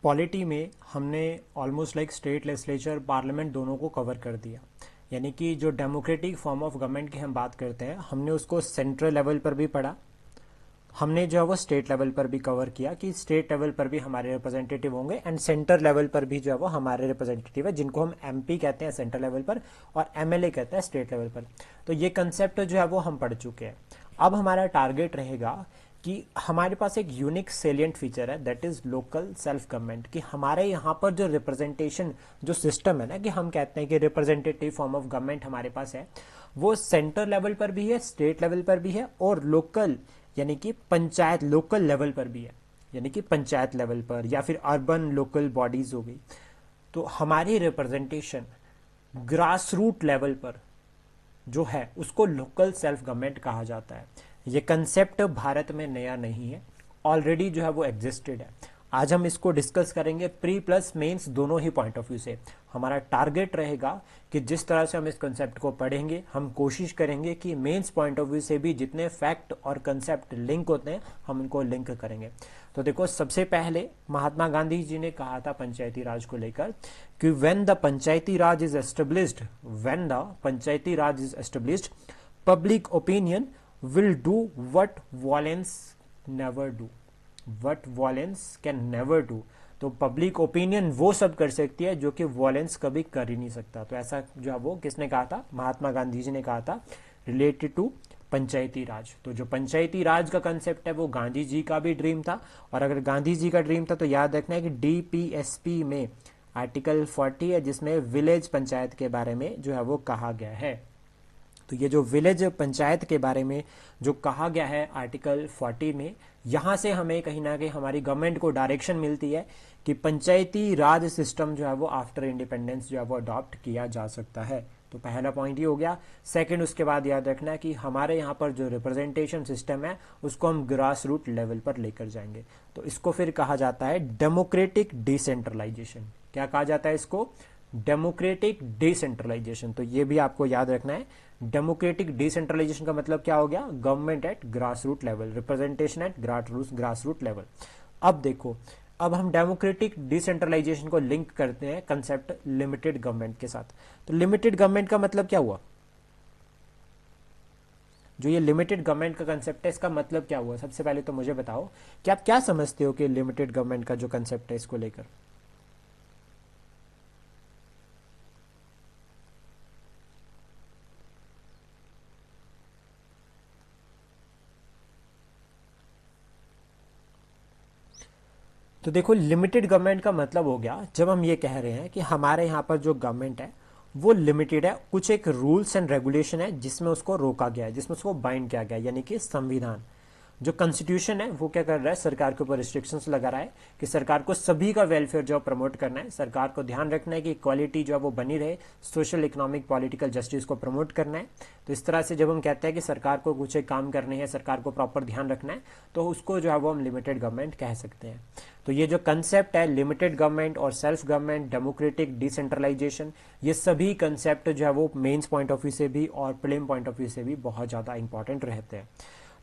Polity में हमने almost like state legislature parliament दोनों को कवर कर दिया। यानी कि जो डेमोक्रेटिक फॉर्म ऑफ गवर्नमेंट की हम बात करते हैं, हमने उसको सेंट्रल लेवल पर भी पढ़ा, हमने जो है वो स्टेट लेवल पर भी कवर किया कि स्टेट लेवल पर भी हमारे रिप्रेजेंटेटिव होंगे एंड सेंटर लेवल पर भी जो है वो हमारे रिप्रेजेंटेटिव है, जिनको हम एमपी कहते हैं सेंट्रल लेवल पर और एमएलए कहते हैं स्टेट लेवल पर। तो ये कंसेप्ट जो है वो हम पढ़ चुके हैं। अब हमारा टारगेट रहेगा कि हमारे पास एक यूनिक सेलिएंट फीचर है, that is local self government, कि हमारे यहाँ पर जो रिप्रेजेंटेशन जो सिस्टम है ना, कि हम कहते हैं कि रिप्रेजेंटेटिव फॉर्म ऑफ गवर्नमेंट हमारे पास है, वो सेंटर लेवल पर भी है, स्टेट लेवल पर भी है और लोकल यानी कि पंचायत लोकल लेवल पर भी है, यानी कि पंचायत लेवल पर या फिर अर्बन लोकल बॉडीज हो गई। तो हमारी रिप्रेजेंटेशन ग्रास रूट लेवल पर जो है उसको लोकल सेल्फ गवर्नमेंट कहा जाता है। ये कंसेप्ट भारत में नया नहीं है, ऑलरेडी जो है वो एग्जिस्टेड है। आज हम इसको डिस्कस करेंगे प्री प्लस मेंस दोनों ही पॉइंट ऑफ व्यू से। हमारा टारगेट रहेगा कि जिस तरह से हम इस कंसेप्ट को पढ़ेंगे, हम कोशिश करेंगे कि मेंस पॉइंट ऑफ व्यू से भी जितने फैक्ट और कंसेप्ट लिंक होते हैं हम इनको लिंक करेंगे। तो देखो, सबसे पहले महात्मा गांधी जी ने कहा था पंचायती राज को लेकर कि when the Panchayati Raj is established, when the Panchayati Raj is established, public opinion will do what violence never do, what violence can never do। तो पब्लिक ओपिनियन वो सब कर सकती है जो कि वॉयलेंस कभी कर ही नहीं सकता। तो ऐसा जो है वो किसने कहा था? महात्मा गांधी जी ने कहा था, रिलेटेड टू पंचायती राज। तो जो पंचायती राज का कंसेप्ट है वो गांधी जी का भी ड्रीम था, और अगर गांधी जी का ड्रीम था तो याद रखना है कि डीपीएसपी में आर्टिकल 40 है जिसमें विलेज पंचायत के बारे में जो है वो कहा गया है। तो ये जो विलेज पंचायत के बारे में जो कहा गया है आर्टिकल 40 में, यहाँ से हमें कहीं ना कहीं हमारी गवर्नमेंट को डायरेक्शन मिलती है कि पंचायती राज सिस्टम जो है वो आफ्टर इंडिपेंडेंस जो है वो अडॉप्ट किया जा सकता है। तो पहला पॉइंट ये हो गया। सेकंड, उसके बाद याद रखना है कि हमारे यहाँ पर जो रिप्रेजेंटेशन सिस्टम है उसको हम ग्रास रूट लेवल पर लेकर जाएंगे। तो इसको फिर कहा जाता है डेमोक्रेटिक डिसेंट्रलाइजेशन। क्या कहा जाता है इसको? Democratic decentralisation. तो ये भी आपको याद रखना है। डेमोक्रेटिक डिसेंट्रलाइजेशन का मतलब क्या हो गया? Government at grass root level, representation at grass root level. अब देखो, अब हम डेमोक्रेटिक डिसेंट्रलाइजेशन को लिंक करते हैं कंसेप्ट लिमिटेड गवर्नमेंट के साथ। तो लिमिटेड गवर्नमेंट का मतलब क्या हुआ? जो ये लिमिटेड गवर्नमेंट का कंसेप्ट है इसका मतलब क्या हुआ? सबसे पहले तो मुझे बताओ कि आप क्या समझते हो कि लिमिटेड गवर्नमेंट का जो कंसेप्ट है इसको लेकर। तो देखो, लिमिटेड गवर्नमेंट का मतलब हो गया जब हम ये कह रहे हैं कि हमारे यहाँ पर जो गवर्नमेंट है वो लिमिटेड है, कुछ एक रूल्स एंड रेगुलेशन है जिसमें उसको रोका गया है, जिसमें उसको बाइंड किया गया है। यानी कि संविधान, जो कॉन्स्टिट्यूशन है वो क्या कर रहा है? सरकार के ऊपर रिस्ट्रिक्शंस लगा रहा है कि सरकार को सभी का वेलफेयर जो प्रमोट करना है, सरकार को ध्यान रखना है कि इक्वालिटी जो है वो बनी रहे, सोशल इकोनॉमिक पॉलिटिकल जस्टिस को प्रमोट करना है। तो इस तरह से जब हम कहते हैं कि सरकार को कुछ एक काम करने हैं, सरकार को प्रॉपर ध्यान रखना है, तो उसको जो है वो हम लिमिटेड गवर्नमेंट कह सकते हैं। तो ये जो कंसेप्ट है लिमिटेड गवर्नमेंट और सेल्फ गवर्नमेंट, डेमोक्रेटिक डिसेंट्रलाइजेशन, ये सभी कंसेप्ट जो है वो मेंस पॉइंट ऑफ व्यू से भी और प्रीलिम पॉइंट ऑफ व्यू से भी बहुत ज़्यादा इंपॉर्टेंट रहते हैं।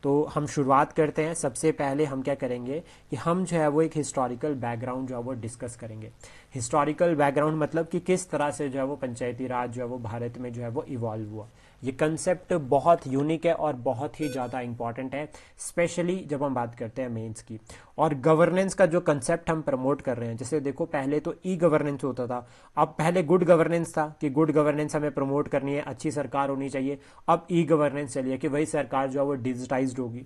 तो हम शुरुआत करते हैं। सबसे पहले हम क्या करेंगे कि हम जो है वो एक हिस्टोरिकल बैकग्राउंड जो है वो डिस्कस करेंगे। हिस्टोरिकल बैकग्राउंड मतलब कि किस तरह से जो है वो पंचायती राज जो है वो भारत में जो है वो इवॉल्व हुआ। ये कंसेप्ट बहुत यूनिक है और बहुत ही ज़्यादा इंपॉर्टेंट है, स्पेशली जब हम बात करते हैं मेंस की। और गवर्नेंस का जो कंसेप्ट हम प्रमोट कर रहे हैं, जैसे देखो पहले तो ई गवर्नेंस होता था, अब पहले गुड गवर्नेंस था कि गुड गवर्नेंस हमें प्रमोट करनी है, अच्छी सरकार होनी चाहिए। अब ई गवर्नेंस चलिए कि वही सरकार जो है वो डिजिटाइज्ड होगी।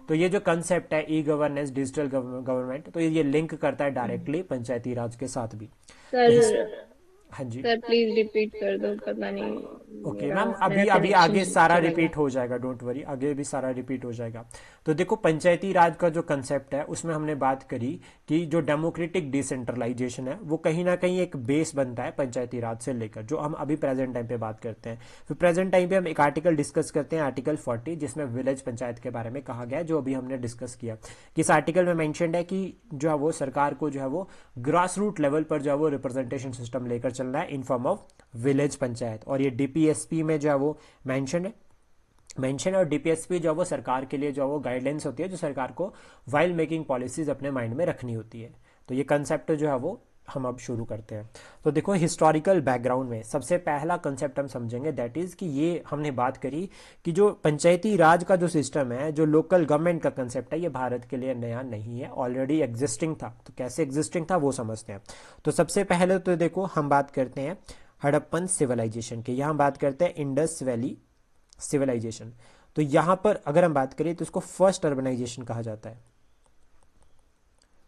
तो ये जो कंसेप्ट है ई गवर्नेंस, डिजिटल गवर्नमेंट, तो ये लिंक करता है डायरेक्टली पंचायती राज के साथ भी। तो सर हाँ जी। सर प्लीज रिपीट कर दो, पता नहीं ओके मेरा मैम, मेरा अभी अभी कनेक्शन आगे सारा चला गया। रिपीट हो जाएगा, डोंट वरी, आगे भी सारा रिपीट हो जाएगा। तो देखो, पंचायती राज का जो कंसेप्ट है उसमें हमने बात करी कि जो डेमोक्रेटिक डिसेंट्रलाइजेशन है वो कहीं ना कहीं एक बेस बनता है पंचायती राज से लेकर, जो हम अभी प्रेजेंट टाइम पे बात करते हैं। फिर प्रेजेंट टाइम पे हम एक आर्टिकल डिस्कस करते हैं, आर्टिकल 40, जिसमें विलेज पंचायत के बारे में कहा गया है, जो अभी हमने डिस्कस किया। कि इस आर्टिकल में मैंशनड है कि जो है वो सरकार को जो है वो ग्रास रूट लेवल पर जो है वो रिप्रेजेंटेशन सिस्टम लेकर चलना है in form of village panchayat. और ये डीपीएसपी में जो है वो मेंशन और डीपीएसपी जो है वो सरकार के लिए जो है वो गाइडलाइंस होती है, जो सरकार को वाइल मेकिंग पॉलिसीज अपने माइंड में रखनी होती है। तो ये कंसेप्ट जो है वो हम अब शुरू करते हैं। तो देखो हिस्टोरिकल बैकग्राउंड में सबसे पहला कंसेप्ट हम समझेंगे, दैट इज़ कि ये हमने बात करी कि जो पंचायती राज का जो सिस्टम है, जो लोकल गवर्नमेंट का कंसेप्ट है, ये भारत के लिए नया नहीं है, ऑलरेडी एग्जिस्टिंग था। तो कैसे एग्जिस्टिंग था वो समझते हैं। तो सबसे पहले तो देखो हम बात करते हैं हड़प्पन सिविलाइजेशन की, यहाँ बात करते हैं इंडस वैली सिविलाइजेशन। तो यहाँ पर अगर हम बात करें तो इसको फर्स्ट अर्बनाइजेशन कहा जाता है।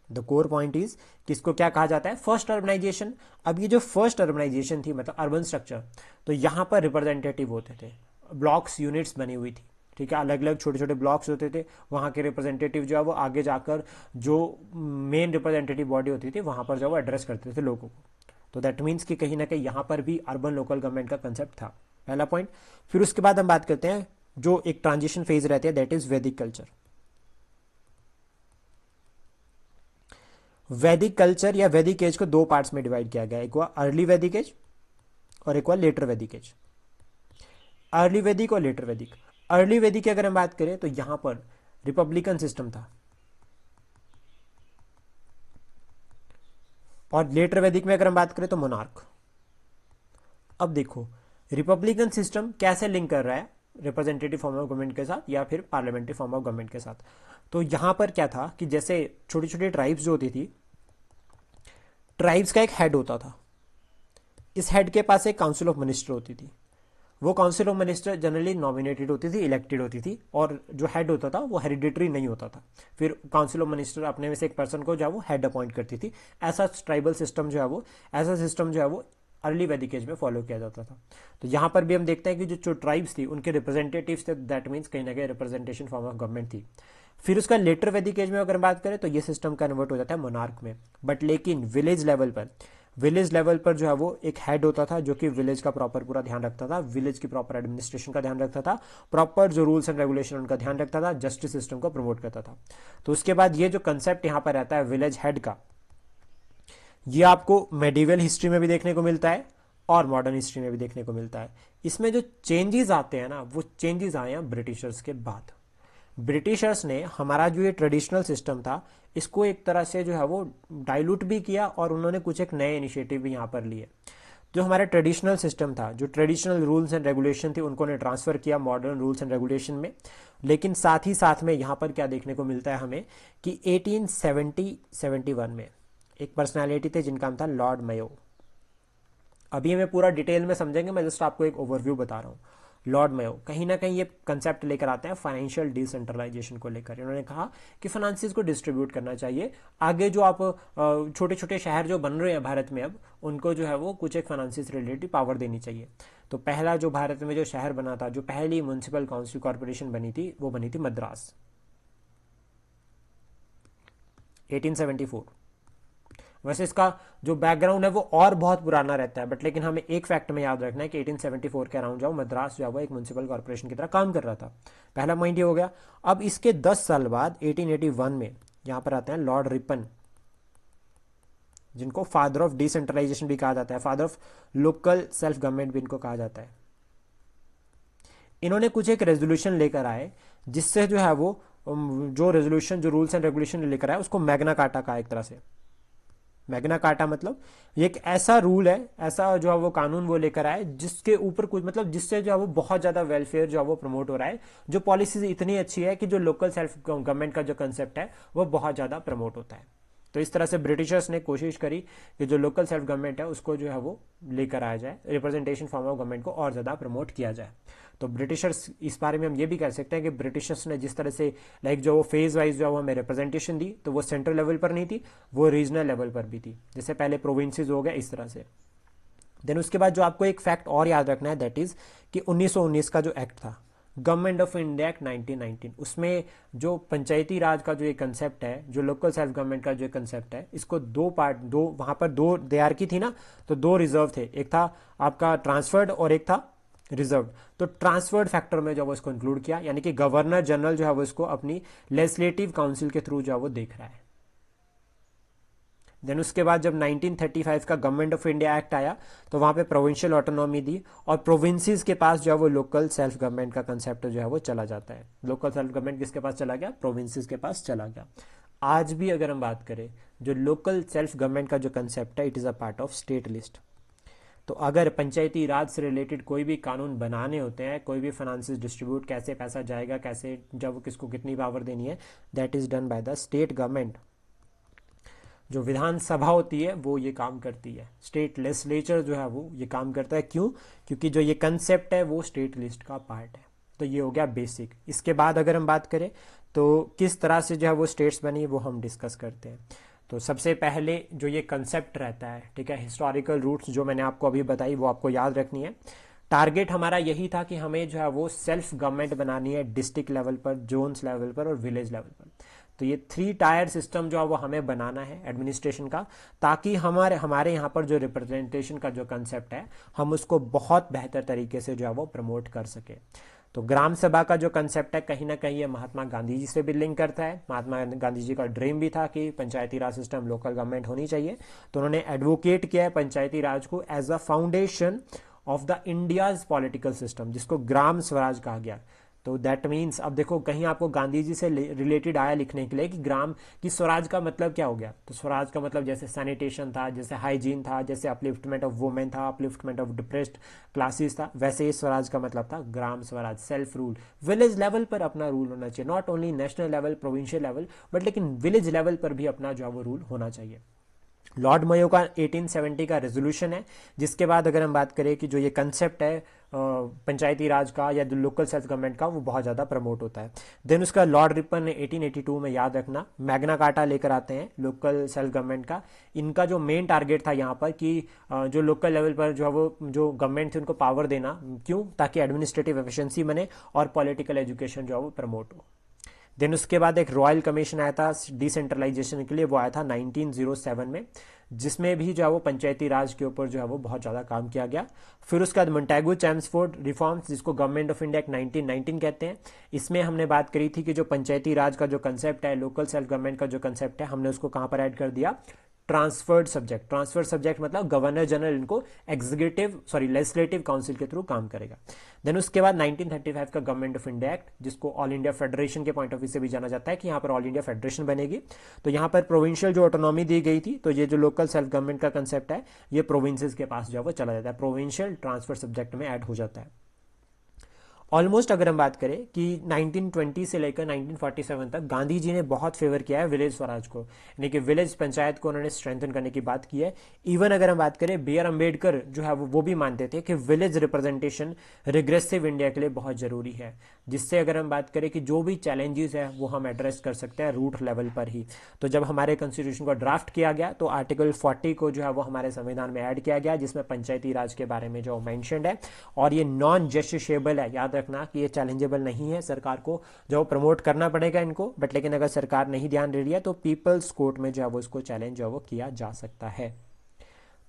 द कोर पॉइंट इज कि इसको क्या कहा जाता है, फर्स्ट अर्बनाइजेशन। अब ये जो फर्स्ट अर्बनाइजेशन थी, मतलब अर्बन स्ट्रक्चर, तो यहाँ पर रिप्रेजेंटेटिव होते थे, ब्लॉक्स यूनिट्स बनी हुई थी, ठीक है, अलग अलग छोटे छोटे ब्लॉक्स होते थे। वहाँ के रिप्रेजेंटेटिव जो है वो आगे जाकर जो मेन रिप्रेजेंटेटिव बॉडी होती थी वहाँ पर जो है वो एड्रेस करते थे लोगों को। तो दैट मीन्स कि कहीं ना कहीं यहाँ पर भी अर्बन लोकल गवर्नमेंट का कंसेप्ट था, पहला पॉइंट। फिर उसके बाद हम बात करते हैं जो एक ट्रांजिशन फेज रहती है, दैट इज वैदिक कल्चर। वैदिक कल्चर या वैदिक एज को दो पार्ट्स में डिवाइड किया गया, एक हुआ अर्ली वैदिक एज और एक हुआ लेटर वैदिक एज। अर्ली वैदिक और लेटर वैदिक। अर्ली वैदिक की अगर हम बात करें तो यहां पर रिपब्लिकन सिस्टम था, और लेटर वैदिक में अगर हम बात करें तो मोनार्क। अब देखो रिपब्लिकन सिस्टम कैसे लिंक कर रहा है रिप्रेजेंटेटिव फॉर्म ऑफ गवर्नमेंट के साथ या फिर पार्लियामेंट्री फॉर्म ऑफ गवर्नमेंट के साथ। तो यहां पर क्या था कि जैसे छोटी छोटी ट्राइब्स जो होती थी, ट्राइब्स का एक हेड होता था, इस हेड के पास एक काउंसिल ऑफ मिनिस्टर होती थी। वो council of minister generally nominated होती थी, इलेक्टेड होती थी, और जो हेड होता था वो हेरिडिटरी नहीं होता था। फिर काउंसिल ऑफ मिनिस्टर अपने में से एक पर्सन को जो है वो हेड अपॉइंट करती थी। ऐसा ट्राइबल सिस्टम जो है वो, ऐसा सिस्टम जो है वो अर्ली वैदिक एज में फॉलो किया जाता था। तो यहाँ पर भी हम देखते हैं कि जो ट्राइब्स थी उनके रिप्रेजेंटेटिव्स थे, दैट मीन्स कहीं ना कहीं रिप्रेजेंटेशन फॉर्म ऑफ गवर्नमेंट थी। फिर उसका लेटर वैदिक एज में अगर बात करें तो ये सिस्टम कन्वर्ट हो जाता है मोनार्क में। बट लेकिन विलेज लेवल पर जो है वो एक हेड होता था जो कि विलेज का प्रॉपर पूरा ध्यान रखता था, विलेज की प्रॉपर एडमिनिस्ट्रेशन का ध्यान रखता था, प्रॉपर जो रूल्स एंड रेगुलेशन उनका ध्यान रखता था, जस्टिस सिस्टम को प्रमोट करता था। तो उसके बाद ये जो कंसेप्ट यहाँ पर रहता है विलेज हेड का, ये आपको मेडिवल हिस्ट्री में भी देखने को मिलता है और मॉडर्न हिस्ट्री में भी देखने को मिलता है। इसमें जो चेंजेस आते हैं ना, वो चेंजेस आए हैं ब्रिटिशर्स के बाद। ब्रिटिशर्स ने हमारा जो ये ट्रेडिशनल सिस्टम था इसको एक तरह से जो है वो डाइल्यूट भी किया, और उन्होंने कुछ एक नए इनिशिएटिव भी यहाँ पर लिए। जो हमारा ट्रेडिशनल सिस्टम था, जो ट्रेडिशनल रूल्स एंड रेगुलेशन थे, उनको ने ट्रांसफर किया मॉडर्न रूल्स एंड रेगुलेशन में। लेकिन साथ ही साथ में यहाँ पर क्या देखने को मिलता है हमें कि 1871 में एक पर्सनैलिटी थे जिनका नाम था लॉर्ड मेयो। अभी हमें पूरा डिटेल में समझेंगे, मैं जस्ट आपको एक ओवरव्यू बता रहा हूँ। लॉर्ड मेयो कहीं ना कहीं ये कंसेप्ट लेकर आते हैं फाइनेंशियल डिसेंट्रलाइजेशन को लेकर। इन्होंने कहा कि फाइनेंसिस को डिस्ट्रीब्यूट करना चाहिए, आगे जो आप छोटे छोटे शहर जो बन रहे हैं भारत में अब, उनको जो है वो कुछ एक फाइनेंसिस रिलेटेड पावर देनी चाहिए। तो पहला जो भारत में जो शहर बना था, जो पहली म्यूनसिपल काउंसिल कॉर्पोरेशन बनी थी, वो बनी थी मद्रास, 1874। वैसे इसका जो बैकग्राउंड है वो और बहुत पुराना रहता है, बट लेकिन हमें एक फैक्ट में याद रखना है कि 1874 के अराउंड जो मद्रास जो है वो एक म्यूनसिपल कॉर्पोरेशन की तरह काम कर रहा था। पहला पॉइंट ये हो गया। अब इसके 10 साल बाद 1881 में यहां पर आते हैं लॉर्ड रिपन, जिनको फादर ऑफ डिसेंट्रलाइजेशन भी कहा जाता है, father of local self government भी इनको कहा जाता है। इन्होंने कुछ एक रेजोल्यूशन लेकर आए जिससे जो है वो जो रेजोल्यूशन, जो रूल्स एंड रेगुलेशन लेकर आए उसको मैग्ना कार्टा कहा एक तरह से। मैग्ना कार्टा मतलब ये एक ऐसा रूल है, ऐसा जो है वो कानून वो लेकर आए जिसके ऊपर कुछ, मतलब जिससे जो है वो बहुत ज्यादा वेलफेयर जो है वो प्रमोट हो रहा है, जो पॉलिसीज इतनी अच्छी है कि जो लोकल सेल्फ गवर्नमेंट का जो कंसेप्ट है वो बहुत ज्यादा प्रमोट होता है। तो इस तरह से ब्रिटिशर्स ने कोशिश करी कि जो लोकल सेल्फ गवर्नमेंट है उसको जो है वो लेकर आया जाए, रिप्रेजेंटेशन फॉर्म ऑफ गवर्नमेंट को और ज़्यादा प्रमोट किया जाए। तो ब्रिटिशर्स, इस बारे में हम ये भी कह सकते हैं कि ब्रिटिशर्स ने जिस तरह से लाइक जो वो फेज वाइज जो है वो हमें रिप्रेजेंटेशन दी, तो वो सेंट्रल लेवल पर नहीं थी, वो रीजनल लेवल पर भी थी, जैसे पहले प्रोविंसेस हो गए इस तरह से। देन उसके बाद जो आपको एक फैक्ट और याद रखना है, दैट इज कि 1919 का जो एक्ट था, गवर्नमेंट ऑफ इंडिया एक्ट 1919, उसमें जो पंचायती राज का जो एक कंसेप्ट है, जो लोकल सेल्फ गवर्नमेंट का जो एक कंसेप्ट है, इसको दो पार्ट, दो वहां पर दो देयर की थी ना, तो दो रिजर्व थे, एक था आपका ट्रांसफर्ड और एक था रिजर्व। तो ट्रांसफर्ड फैक्टर में जो वो इसको इंक्लूड किया, यानी कि गवर्नर जनरल जो है वो इसको अपनी लेजिस्लेटिव काउंसिल के थ्रू जो है वो देख रहा है। देन उसके बाद जब 1935 का गवर्नमेंट ऑफ इंडिया एक्ट आया तो वहां पे प्रोविंशियल ऑटोनॉमी दी, और प्रोविंसेस के पास जो है वो लोकल सेल्फ गवर्नमेंट का कंसेप्ट जो है वो चला जाता है। लोकल सेल्फ गवर्नमेंट किसके पास चला गया? प्रोविंसेस के पास चला गया। आज भी अगर हम बात करें, जो लोकल सेल्फ गवर्नमेंट का जो कंसेप्ट है, it is a part of state list. तो अगर पंचायती राज से रिलेटेड कोई भी कानून बनाने होते हैं, कोई भी फाइनेंस डिस्ट्रीब्यूट, कैसे पैसा जाएगा, कैसे जब किसको कितनी पावर देनी है, that is done by the state government. जो विधानसभा होती है वो ये काम करती है, स्टेट लेजिस्लेचर जो है वो ये काम करता है। क्यों? क्योंकि जो ये कंसेप्ट है वो स्टेट लिस्ट का पार्ट है। तो ये हो गया बेसिक। इसके बाद अगर हम बात करें तो किस तरह से जो है वो स्टेट्स बनी, वो हम डिस्कस करते हैं। तो सबसे पहले जो ये कंसेप्ट रहता है, ठीक है, हिस्टोरिकल रूट्स जो मैंने आपको अभी बताई वो आपको याद रखनी है। टारगेट हमारा यही था कि हमें जो है वो सेल्फ गवर्नमेंट बनानी है डिस्ट्रिक्ट लेवल पर, जोन्स लेवल पर और विलेज लेवल पर। तो ये 3 टायर सिस्टम जो है वो हमें बनाना है एडमिनिस्ट्रेशन का, ताकि हमारे हमारे यहाँ पर जो रिप्रेजेंटेशन का जो कंसेप्ट है हम उसको बहुत बेहतर तरीके से जो है वो प्रमोट कर सके। तो ग्राम सभा का जो कंसेप्ट है कहीं ना कहीं ये महात्मा गांधी जी से भी लिंक करता है। महात्मा गांधी जी का ड्रीम भी था कि पंचायती राज सिस्टम, लोकल गवर्नमेंट होनी चाहिए। तो उन्होंने एडवोकेट किया है पंचायती राज को as a foundation of the India's political system, जिसको ग्राम स्वराज कहा गया। तो दैट मीन्स, अब देखो कहीं आपको गांधी जी से रिलेटेड आया लिखने के लिए कि ग्राम की स्वराज का मतलब क्या हो गया। तो स्वराज का मतलब जैसे सैनिटेशन था, जैसे हाइजीन था, जैसे अपलिफ्टमेंट ऑफ वुमेन था, अपलिफ्टमेंट ऑफ डिप्रेस्ड क्लासेस था, वैसे ही स्वराज का मतलब था gram swaraj, self rule. Village level पर अपना रूल होना चाहिए, not only national level, provincial level, but लेकिन विलेज लेवल पर भी अपना जो है वो रूल होना चाहिए। लॉर्ड मयो का 1870 का रेजोल्यूशन है, जिसके बाद अगर हम बात करें कि जो ये कंसेप्ट है पंचायती राज का या जो लोकल सेल्फ गवर्नमेंट का, वो बहुत ज़्यादा प्रमोट होता है। देन उसका लॉर्ड रिपन ने 1882 में, याद रखना, मैग्ना कार्टा लेकर आते हैं लोकल सेल्फ गवर्नमेंट का। इनका जो मेन टारगेट था यहाँ पर कि जो लोकल लेवल पर जो है वो जो गवर्नमेंट थी उनको पावर देना। क्यों? ताकि एडमिनिस्ट्रेटिव एफिशिएंसी बने और पॉलिटिकल एजुकेशन जो है वो प्रमोट हो। देन उसके बाद एक रॉयल कमीशन आया था डिसेंट्रलाइजेशन के लिए, वो आया था 1907 में, जिसमें भी जो है वो पंचायती राज के ऊपर जो है वो बहुत ज़्यादा काम किया गया। फिर उसके बाद मोंटेगू चैम्सफोर्ड रिफॉर्म्स, जिसको गवर्नमेंट ऑफ इंडिया एक्ट 1919 कहते हैं, इसमें हमने बात करी थी कि जो पंचायती राज का जो कंसेप्ट है, लोकल सेल्फ गवर्नमेंट का जो कंसेप्ट है, हमने उसको कहाँ पर ऐड कर दिया? Transferred subject. ट्रांसफर्ड सब्जेक्ट मतलब गवर्नर जनरल इनको लेजिस्लेटिव काउंसिल के थ्रू काम करेगा। देन उसके बाद 1935 का गवर्नमेंट ऑफ इंडिया एक्ट, जिसको ऑल इंडिया फेडरेशन के पॉइंट ऑफ व्यू से भी जाना जाता है कि यहाँ पर ऑल इंडिया फेडरेशन बनेगी। तो यहाँ पर प्रोविंशियल जो ऑटोनॉमी दी गई थी, तो ये जो लोकल सेल्फ गवर्नमेंट का कंसेप्ट है ये प्रोविंसेस के पास जो है वो चला जाता है, प्रोविंशियल ट्रांसफर सब्जेक्ट में ऐड हो जाता है। ऑलमोस्ट अगर हम बात करें कि 1920 से लेकर 1947 तक गांधी जी ने बहुत फेवर किया है विलेज स्वराज को, यानी कि विलेज पंचायत को उन्होंने स्ट्रेंथन करने की बात की है। इवन अगर हम बात करें, बी आर अम्बेडकर जो है वो भी मानते थे कि विलेज रिप्रेजेंटेशन रिग्रेसिव इंडिया के लिए बहुत ज़रूरी है, जिससे अगर हम बात करें कि जो भी चैलेंजेस है वो हम एड्रेस कर सकते हैं रूट लेवल पर ही। तो जब हमारे कॉन्स्टिट्यूशन को ड्राफ्ट किया गया तो आर्टिकल 40 को जो है वो हमारे संविधान में ऐड किया गया, जिसमें पंचायती राज के बारे में जो मैंशनड है। और ये नॉन जस्टिसेबल है, याद रखना कि ये चैलेंजेबल नहीं है, सरकार को जो प्रमोट करना पड़ेगा इनको, बट लेकिन अगर सरकार नहीं ध्यान दे रही है तो पीपल्स कोर्ट में जो है वो इसको चैलेंज जो है वो किया जा सकता है।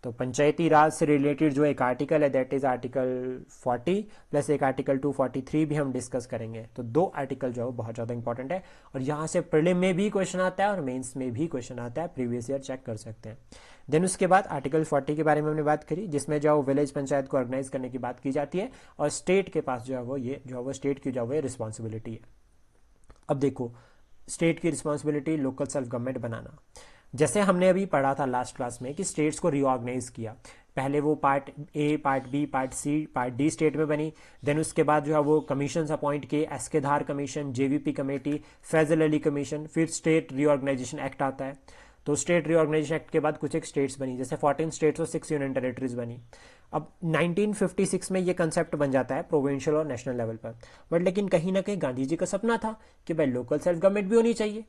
तो पंचायती राज से रिलेटेड जो एक आर्टिकल है दैट इज आर्टिकल 40 प्लस एक आर्टिकल 243 भी हम डिस्कस करेंगे। तो 2 आर्टिकल जो है बहुत ज़्यादा इंपॉर्टेंट है और यहाँ से प्रीलिम में भी क्वेश्चन आता है और मेंस में भी क्वेश्चन आता है, प्रीवियस ईयर चेक कर सकते हैं। देन उसके बाद आर्टिकल 40 के बारे में हमने बात करी, जिसमें जो है विलेज पंचायत को ऑर्गेनाइज करने की बात की जाती है और स्टेट के पास जो है वो ये जो है वो स्टेट की जो है वो रिस्पॉन्सिबिलिटी है। अब देखो, स्टेट की रिस्पॉन्सिबिलिटी लोकल सेल्फ गवर्नमेंट बनाना, जैसे हमने अभी पढ़ा था लास्ट क्लास में कि स्टेट्स को रीऑर्गेनाइज किया। पहले वो part A, part B, part C, part D state में बनी। देन उसके बाद जो है वो कमीशन अपॉइंट किए, SK Dhar commission, JVP committee, Fazal Ali commission. फिर स्टेट रीऑर्गेनाइजेशन एक्ट आता है। तो स्टेट रीऑर्गेनाइजेशन एक्ट के बाद कुछ एक स्टेट्स बनी, जैसे 14 स्टेट्स और 6 यूनियन टेरेटरीज बनी। अब 1956 में ये कंसेप्ट बन जाता है प्रोविंशियल और नेशनल लेवल पर, बट लेकिन कहीं ना कहीं गांधी जी का सपना था कि भाई लोकल सेल्फ गवर्नमेंट भी होनी चाहिए।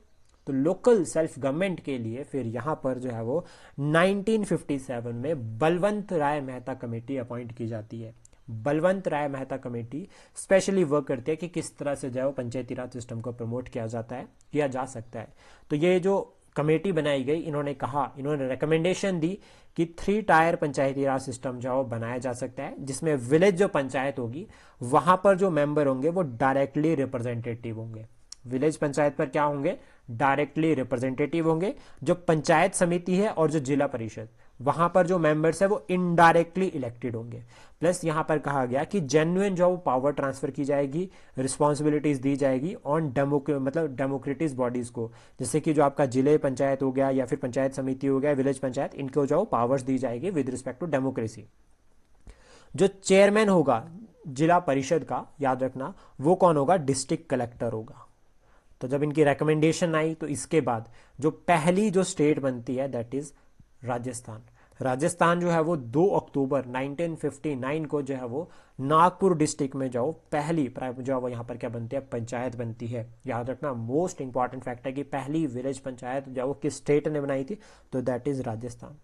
तो लोकल सेल्फ गवर्नमेंट के लिए फिर यहाँ पर जो है वो 1957 में बलवंत राय मेहता कमेटी अपॉइंट की जाती है। बलवंत राय मेहता कमेटी स्पेशली वर्क करती है कि किस तरह से जो है वो पंचायती राज सिस्टम को प्रमोट किया जाता है, किया जा सकता है। तो ये जो कमेटी बनाई गई, इन्होंने रिकमेंडेशन दी कि 3 टायर पंचायती राज सिस्टम जो बनाया जा सकता है, जिसमें विलेज जो पंचायत होगी वहां पर जो मेंबर होंगे वो डायरेक्टली रिप्रेजेंटेटिव होंगे। विलेज पंचायत पर क्या होंगे? डायरेक्टली रिप्रेजेंटेटिव होंगे। जो पंचायत समिति है और जो जिला परिषद, वहां पर जो मेंबर्स है वो इनडायरेक्टली इलेक्टेड होंगे। प्लस यहां पर कहा गया कि जेन्युइन जो पावर ट्रांसफर की जाएगी, रिस्पॉन्सिबिलिटीज दी जाएगी ऑन मतलब डेमोक्रेटिक बॉडीज को, जैसे कि जो आपका जिले पंचायत हो गया या फिर पंचायत समिति हो गया, विलेज पंचायत, इनको जो पावर्स दी जाएगी विद रिस्पेक्ट टू डेमोक्रेसी। जो चेयरमैन होगा जिला परिषद का, याद रखना, वो कौन होगा? डिस्ट्रिक्ट कलेक्टर होगा। तो जब इनकी रिकमेंडेशन आई तो इसके बाद जो पहली जो स्टेट बनती है दैट इज राजस्थान। राजस्थान जो है वो 2 अक्टूबर 1959 को जो है वो नागपुर डिस्ट्रिक्ट में जो पहली जो है वो यहाँ पर क्या बनती है? पंचायत बनती है। याद रखना, मोस्ट इंपॉर्टेंट फैक्ट है कि पहली विलेज पंचायत जो है वो किस स्टेट ने बनाई थी? तो दैट इज राजस्थान।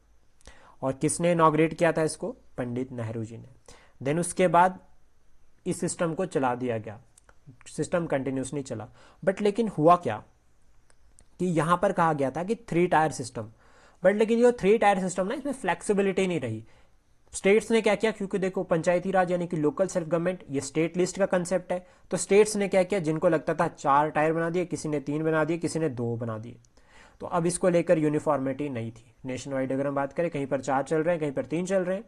और किसने इनॉग्रेट किया था इसको? पंडित नेहरू जी ने। देन उसके बाद इस सिस्टम को चला दिया गया, सिस्टम कंटिन्यूसली चला। बट लेकिन हुआ क्या कि यहां पर कहा गया था कि 3 टायर सिस्टम, बट लेकिन जो 3 टायर सिस्टम ना, इसमें फ्लेक्सिबिलिटी नहीं रही। स्टेट्स ने क्या किया, क्योंकि देखो पंचायती राज यानी कि लोकल सेल्फ गवर्नमेंट, ये स्टेट लिस्ट का कंसेप्ट है, तो स्टेट्स ने क्या किया, जिनको लगता था 4 टायर बना दिए, किसी ने 3 बना दिए, किसी ने 2 बना दिए। तो अब इसको लेकर यूनिफॉर्मिटी नहीं थी। नेशन वाइड अगर हम बात करें, कहीं पर 4 चल रहे हैं, कहीं पर 3 चल रहे हैं।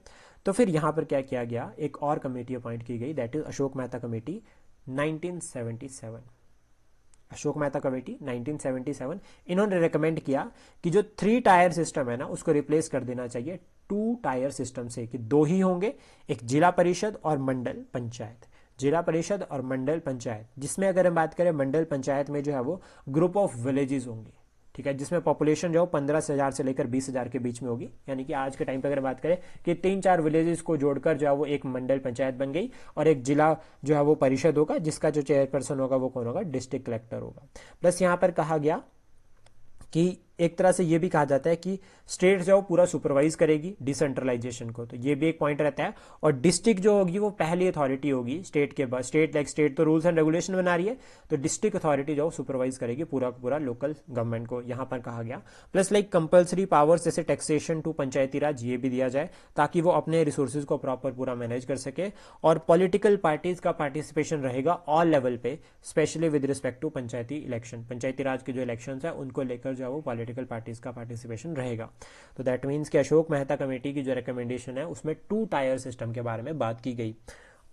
तो फिर यहां पर क्या किया गया, एक और कमेटी अपॉइंट की गई, that is Ashok Mehta committee 1977। Ashok Mehta committee 1977, इन्होंने रिकमेंड किया कि जो 3 टायर सिस्टम है ना, उसको रिप्लेस कर देना चाहिए 2 टायर सिस्टम से, कि 2 ही होंगे, एक जिला परिषद और मंडल पंचायत। जिला परिषद और मंडल पंचायत, जिसमें अगर हम बात करें मंडल पंचायत में जो है वो ग्रुप ऑफ विलेजेस होंगे, ठीक है, जिसमें पॉपुलेशन जो 15,000 से लेकर 20,000 के बीच में होगी। यानी कि आज के टाइम पे अगर बात करें कि 3-4 विलेजेस को जोड़कर जो है वो एक मंडल पंचायत बन गई, और एक जिला जो है वो परिषद होगा, जिसका जो चेयरपर्सन होगा वो कौन होगा? डिस्ट्रिक्ट कलेक्टर होगा। प्लस यहाँ पर कहा गया कि एक तरह से ये भी कहा जाता है कि स्टेट जो पूरा सुपरवाइज करेगी डिसेंट्रलाइजेशन को, तो ये भी एक पॉइंट रहता है। और डिस्ट्रिक्ट जो होगी वो पहली अथॉरिटी होगी स्टेट के बाद। स्टेट तो रूल्स एंड रेगुलेशन बना रही है, तो डिस्ट्रिक्ट अथॉरिटी जो सुपरवाइज करेगी पूरा पूरा लोकल गवर्नमेंट को, यहां पर कहा गया। प्लस कंपल्सरी पावर्स जैसे टैक्सेशन टू पंचायती राज, ये भी दिया जाए ताकि वो अपने रिसोर्सेज को प्रॉपर पूरा मैनेज कर सके। और पॉलिटिकल पार्टीज का पार्टिसिपेशन रहेगा ऑल लेवल पे, specially with respect to panchayati election. Panchayati raj के जो इलेक्शन है उनको लेकर जो है वो पॉलिटिकल पार्टीज का पार्टिसिपेशन रहेगा। तो दैट मीन्स कि अशोक मेहता कमेटी की जो रिकमेंडेशन है उसमें 2 टायर सिस्टम के बारे में बात की गई।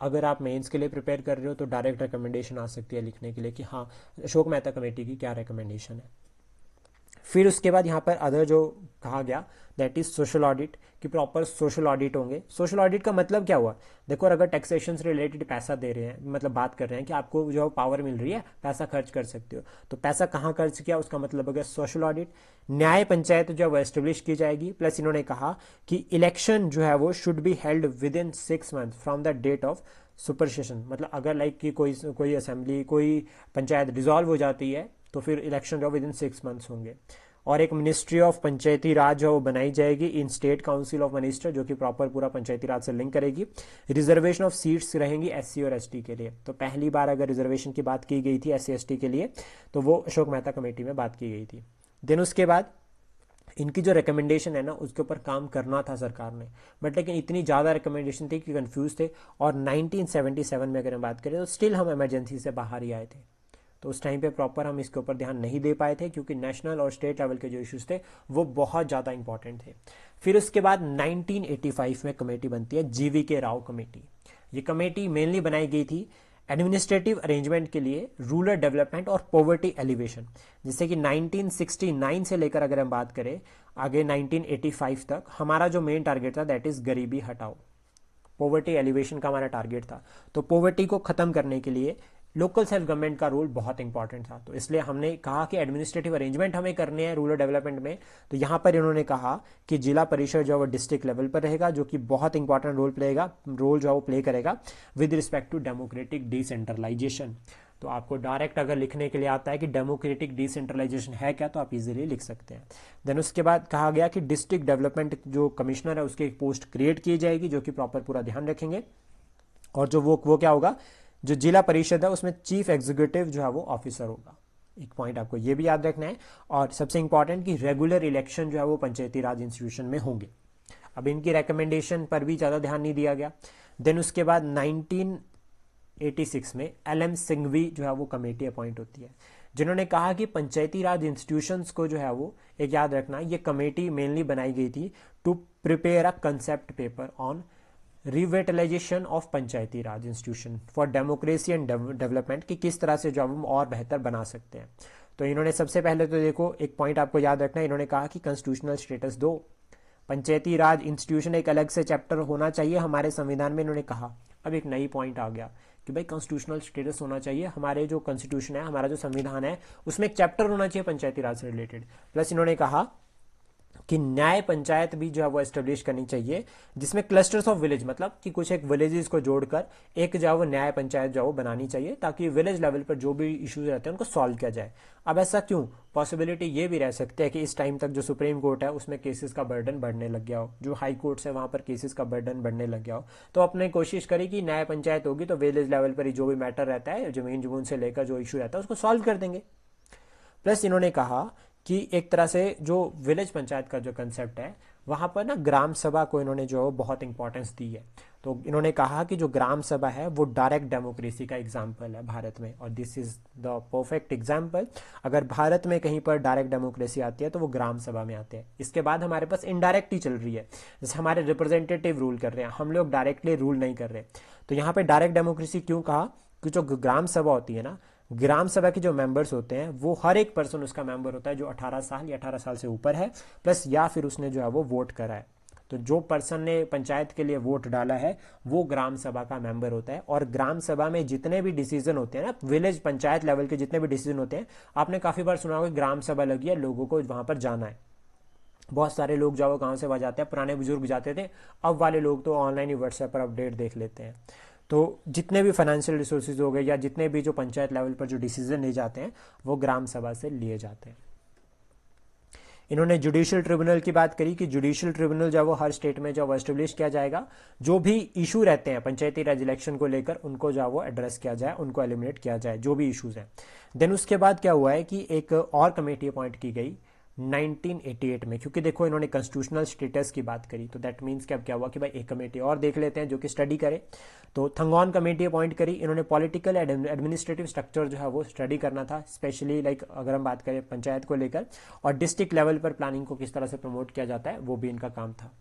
अगर आप मेंस के लिए प्रिपेयर कर रहे हो तो डायरेक्ट रिकमेंडेशन आ सकती है लिखने के लिए कि हाँ अशोक मेहता कमेटी की क्या रिकमेंडेशन है। फिर उसके बाद यहाँ पर अदर जो कहा गया दैट इज सोशल ऑडिट, कि प्रॉपर सोशल ऑडिट होंगे। सोशल ऑडिट का मतलब क्या हुआ? देखो, अगर टैक्सेशन से रिलेटेड पैसा दे रहे हैं, मतलब बात कर रहे हैं कि आपको जो पावर मिल रही है, पैसा खर्च कर सकते हो, तो पैसा कहाँ खर्च किया उसका मतलब अगर सोशल ऑडिट। न्याय पंचायत जो है वो एस्टेब्लिश की जाएगी। प्लस इन्होंने कहा कि इलेक्शन जो है वो should be held within 6 month from the date of supersession. मतलब अगर कि कोई असेंबली, कोई पंचायत डिसॉल्व हो जाती है तो फिर इलेक्शन जो विद इन 6 मंथ्स होंगे। और एक मिनिस्ट्री ऑफ पंचायती राज जो वो बनाई जाएगी इन स्टेट काउंसिल ऑफ मिनिस्टर, जो कि प्रॉपर पूरा पंचायती राज से लिंक करेगी। रिजर्वेशन ऑफ सीट्स रहेंगी एससी और एसटी के लिए। तो पहली बार अगर रिजर्वेशन की बात की गई थी एससी एसटी के लिए तो वो अशोक मेहता कमेटी में बात की गई थी। देन उसके बाद इनकी जो रिकमेंडेशन है ना उसके ऊपर काम करना था सरकार ने, बट लेकिन इतनी ज़्यादा रिकमेंडेशन थी कि कंफ्यूज थे। और 1977 में अगर हम बात करें तो स्टिल हम इमरजेंसी से बाहर ही आए थे, तो उस टाइम पे प्रॉपर हम इसके ऊपर ध्यान नहीं दे पाए थे क्योंकि नेशनल और स्टेट लेवल के जो इश्यूज थे वो बहुत ज़्यादा इंपॉर्टेंट थे। फिर उसके बाद 1985 में कमेटी बनती है जीवी के राव कमेटी। ये कमेटी मेनली बनाई गई थी एडमिनिस्ट्रेटिव अरेंजमेंट के लिए, रूरल डेवलपमेंट और पॉवर्टी एलिवेशन। जैसे कि 1969 से लेकर अगर हम बात करें आगे 1985 तक हमारा जो मेन टारगेट था दैट इज गरीबी हटाओ, पॉवर्टी एलिवेशन का हमारा टारगेट था। तो पॉवर्टी को खत्म करने के लिए लोकल सेल्फ गवर्नमेंट का रोल बहुत इंपॉर्टेंट था। तो इसलिए हमने कहा कि एडमिनिस्ट्रेटिव अरेंजमेंट हमें करने हैं रूरल डेवलपमेंट में। तो यहाँ पर इन्होंने कहा कि जिला परिषद जो है वो डिस्ट्रिक्ट लेवल पर रहेगा, जो कि बहुत इंपॉर्टेंट रोल जो है वो प्ले करेगा with respect to democratic decentralisation. तो आपको डायरेक्ट अगर लिखने के लिए आता है कि डेमोक्रेटिक डिसेंट्रलाइजेशन है क्या, तो आप इजीली लिख सकते हैं। देन उसके बाद कहा गया कि डिस्ट्रिक्ट डेवलपमेंट जो कमिश्नर है उसकी एक पोस्ट क्रिएट की जाएगी, जो कि प्रॉपर पूरा ध्यान रखेंगे। और जो वो क्या होगा, जो जिला परिषद है उसमें चीफ एग्जीक्यूटिव जो है वो ऑफिसर होगा। एक पॉइंट आपको ये भी याद रखना है। और सबसे इंपॉर्टेंट कि रेगुलर इलेक्शन जो है वो पंचायती राज इंस्टीट्यूशन में होंगे। अब इनकी रिकमेंडेशन पर भी ज़्यादा ध्यान नहीं दिया गया। देन उसके बाद 1986 में LM सिंघवी जो है वो कमेटी अपॉइंट होती है। जिन्होंने कहा कि पंचायती राज इंस्टीट्यूशंस को जो है वो एक याद रखना, ये कमेटी मेनली बनाई गई थी to prepare a concept paper on revitalisation of Panchayati raj institution for democracy and development, कि किस तरह से जो हम और बेहतर बना सकते हैं। तो इन्होंने सबसे पहले तो देखो एक पॉइंट आपको याद रखना है, इन्होंने कहा कि कॉन्स्टिट्यूशनल स्टेटस दो, पंचायती राज इंस्टीट्यूशन एक अलग से चैप्टर होना चाहिए हमारे संविधान में, इन्होंने कहा। अब एक नई पॉइंट आ गया कि भाई कॉन्स्टिट्यूशनल स्टेटस होना चाहिए, हमारे जो कॉन्स्टिट्यूशन है, हमारा जो संविधान है, उसमें एक चैप्टर होना चाहिए पंचायती राज से रिलेटेड। प्लस इन्होंने कहा कि न्याय पंचायत भी जो है वो एस्टेब्लिश करनी चाहिए, जिसमें क्लस्टर्स ऑफ विलेज, मतलब कि कुछ एक विलेजेस को जोड़कर एक जो है वो न्याय पंचायत जो है वो बनानी चाहिए, ताकि विलेज लेवल पर जो भी इश्यूज रहते हैं उनको सॉल्व किया जाए। अब ऐसा क्यों, पॉसिबिलिटी ये भी रह सकती है कि इस टाइम तक जो सुप्रीम कोर्ट है उसमें केसेस का बर्डन बढ़ने लग गया हो, जो हाई कोर्ट्स है वहां पर केसेस का बर्डन बढ़ने लग गया हो, तो अपने कोशिश करी कि न्याय पंचायत होगी तो विलेज लेवल पर ही जो भी मैटर रहता है, जमीन जमून से लेकर जो इशू रहता है उसको सॉल्व कर देंगे। प्लस इन्होंने कहा कि एक तरह से जो विलेज पंचायत का जो कंसेप्ट है, वहां पर ना ग्राम सभा को इन्होंने जो बहुत इंपॉर्टेंस दी है। तो इन्होंने कहा कि जो ग्राम सभा है वो डायरेक्ट डेमोक्रेसी का एग्जाम्पल है भारत में, और this is the perfect example. अगर भारत में कहीं पर डायरेक्ट डेमोक्रेसी आती है तो वो ग्राम सभा में आते हैं। इसके बाद हमारे पास इनडायरेक्ट ही चल रही है, जैसे हमारे रिप्रेजेंटेटिव रूल कर रहे हैं, हम लोग डायरेक्टली रूल नहीं कर रहे। तो यहाँ पे डायरेक्ट डेमोक्रेसी क्यों कहा, कि जो ग्राम सभा होती है ना, ग्राम सभा के जो मेंबर्स होते हैं वो हर एक पर्सन उसका मेंबर होता है जो 18 साल या 18 साल से ऊपर है, प्लस या फिर उसने जो है वो वोट करा है। तो जो पर्सन ने पंचायत के लिए वोट डाला है वो ग्राम सभा का मेंबर होता है। और ग्राम सभा में जितने भी डिसीजन होते हैं ना, विलेज पंचायत लेवल के जितने भी डिसीजन होते हैं, आपने काफी बार सुना होगा ग्राम सभा लगी है, लोगों को वहां पर जाना है। बहुत सारे लोग जो गांव से वहां जाते हैं, पुराने बुजुर्ग जाते थे, अब वाले लोग तो ऑनलाइन ही व्हाट्सएप पर अपडेट देख लेते हैं। तो जितने भी फाइनेंशियल रिसोर्सेज हो गए या जितने भी जो पंचायत लेवल पर जो डिसीजन लिए जाते हैं वो ग्राम सभा से लिए जाते हैं। इन्होंने जुडिशियल ट्रिब्यूनल की बात करी कि जुडिशियल ट्रिब्यूनल जो वो हर स्टेट में जो एस्टेब्लिश किया जाएगा, जो भी इशू रहते हैं पंचायती राज इलेक्शन को लेकर उनको जो वो एड्रेस किया जाए, उनको एलिमिनेट किया जाए जो भी इशूज हैं। देन उसके बाद क्या हुआ है कि एक और कमेटी अपॉइंट की गई 1988 में, क्योंकि देखो इन्होंने कॉन्स्टिट्यूशनल स्टेटस की बात करी, तो दैट मीन्स कि अब क्या हुआ कि भाई एक कमेटी और देख लेते हैं जो कि स्टडी करे। तो थंगॉन कमेटी अपॉइंट करी, इन्होंने पॉलिटिकल एडमिनिस्ट्रेटिव स्ट्रक्चर जो है वो स्टडी करना था, स्पेशली लाइक अगर हम बात करें पंचायत को लेकर, और डिस्ट्रिक्ट लेवल पर प्लानिंग को किस तरह से प्रमोट किया जाता है वो भी इनका काम था।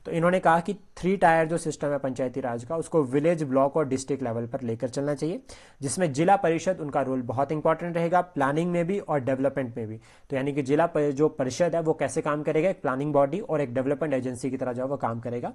तो इन्होंने कहा कि 3 टायर जो सिस्टम है पंचायती राज का, उसको विलेज, ब्लॉक और डिस्ट्रिक्ट लेवल पर लेकर चलना चाहिए, जिसमें जिला परिषद उनका रोल बहुत इंपॉर्टेंट रहेगा, प्लानिंग में भी और डेवलपमेंट में भी। तो यानी कि जो परिषद है वो कैसे काम करेगा, एक प्लानिंग बॉडी और एक डेवलपमेंट एजेंसी की तरह जो है वो काम करेगा।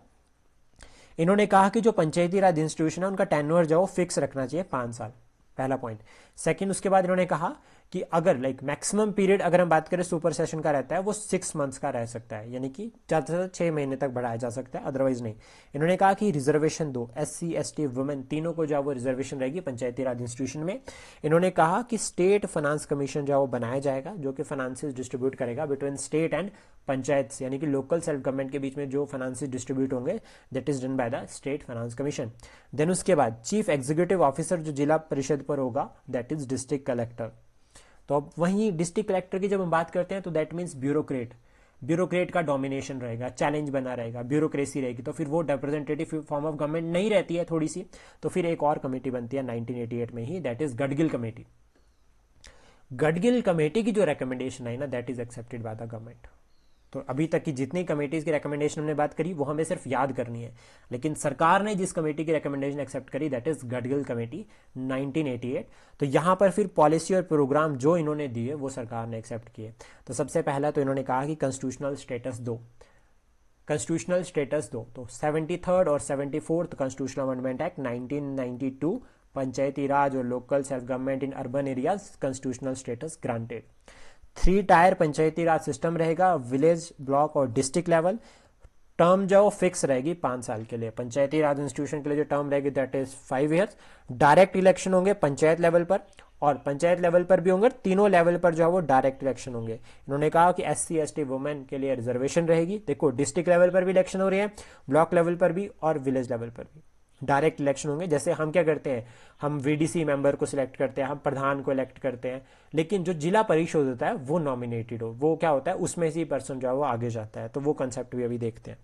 इन्होंने कहा कि जो पंचायती राज इंस्टीट्यूशन है उनका टेन्योर जो फिक्स रखना चाहिए 5 साल, पहला पॉइंट। सेकंड, उसके बाद इन्होंने कहा कि अगर लाइक मैक्सिमम पीरियड अगर हम बात करें सुपर सेशन का रहता है वो 6 मंथ्स का रह सकता है, यानी कि ज़्यादा से ज़्यादा 6 महीने तक बढ़ाया जा सकता है, अदरवाइज नहीं। इन्होंने कहा कि रिजर्वेशन दो, SC ST वुमेन तीनों को जो है वो रिजर्वेशन रहेगी पंचायती राज इंस्टीट्यूशन में। इन्होंने कहा कि स्टेट फाइनेंस कमीशन जो है वो बनाया जाएगा, जो कि फाइनेंसेस डिस्ट्रीब्यूट करेगा बिटवीन स्टेट एंड पंचायत, यानी कि लोकल सेल्फ गवर्नमेंट के बीच में जो फाइनेंसेस डिस्ट्रीब्यूट होंगे, that is done by the state finance commission. Then उसके बाद चीफ एग्जीक्यूटिव ऑफिसर जो जिला परिषद पर होगा, दैट इज डिस्ट्रिक्ट कलेक्टर। तो अब वहीं डिस्ट्रिक्ट कलेक्टर की जब हम बात करते हैं तो दैट मीन्स ब्यूरोक्रेट का डोमिनेशन रहेगा, चैलेंज बना रहेगा, ब्यूरोक्रेसी रहेगी, तो फिर वो रिप्रेजेंटेटिव फॉर्म ऑफ गवर्नमेंट नहीं रहती है थोड़ी सी। तो फिर एक और कमेटी बनती है 1988 में ही, that is Gadgil committee. Gadgil committee की जो रिकमेंडेशन आई ना, that is accepted by the government. तो अभी तक की जितनी कमेटीज की रिकमेंडेशन हमने बात करी वो हमें सिर्फ याद करनी है, लेकिन सरकार ने जिस कमेटी की रिकमेंडेशन एक्सेप्ट करी दैट इज गडगिल कमेटी 1988। तो यहाँ पर फिर पॉलिसी और प्रोग्राम जो इन्होंने दिए वो सरकार ने एक्सेप्ट किए। तो सबसे पहला तो इन्होंने कहा कि कॉन्स्टिट्यूशनल स्टेटस दो, तो 73rd और 74th कॉन्स्टिट्यूशनल अमेंडमेंट एक्ट 1992, पंचायती राज और local self government in urban areas constitutional status granted. 3 tyre Panchayati raj system रहेगा, विलेज, ब्लॉक और डिस्ट्रिक्ट लेवल। टर्म जो फिक्स रहेगी 5 साल के लिए, पंचायती राज इंस्टीट्यूशन के लिए जो टर्म रहेगी that is 5 years. Direct election होंगे पंचायत लेवल पर, और पंचायत लेवल पर भी होंगे, तीनों लेवल पर जो है वो डायरेक्ट इलेक्शन होंगे। इन्होंने कहा कि SC ST वुमेन के लिए रिजर्वेशन रहेगी। देखो डिस्ट्रिक्ट लेवल पर भी इलेक्शन हो रही है, ब्लॉक लेवल पर भी और विलेज लेवल पर भी डायरेक्ट इलेक्शन होंगे। जैसे हम क्या करते हैं, हम VDC मेंबर को सिलेक्ट करते हैं, हम प्रधान को इलेक्ट करते हैं, लेकिन जो जिला परिषद होता है वो नॉमिनेटेड हो, वो क्या होता है उसमें से पर्सन जो है वो आगे जाता है। तो वो कंसेप्ट भी अभी देखते हैं।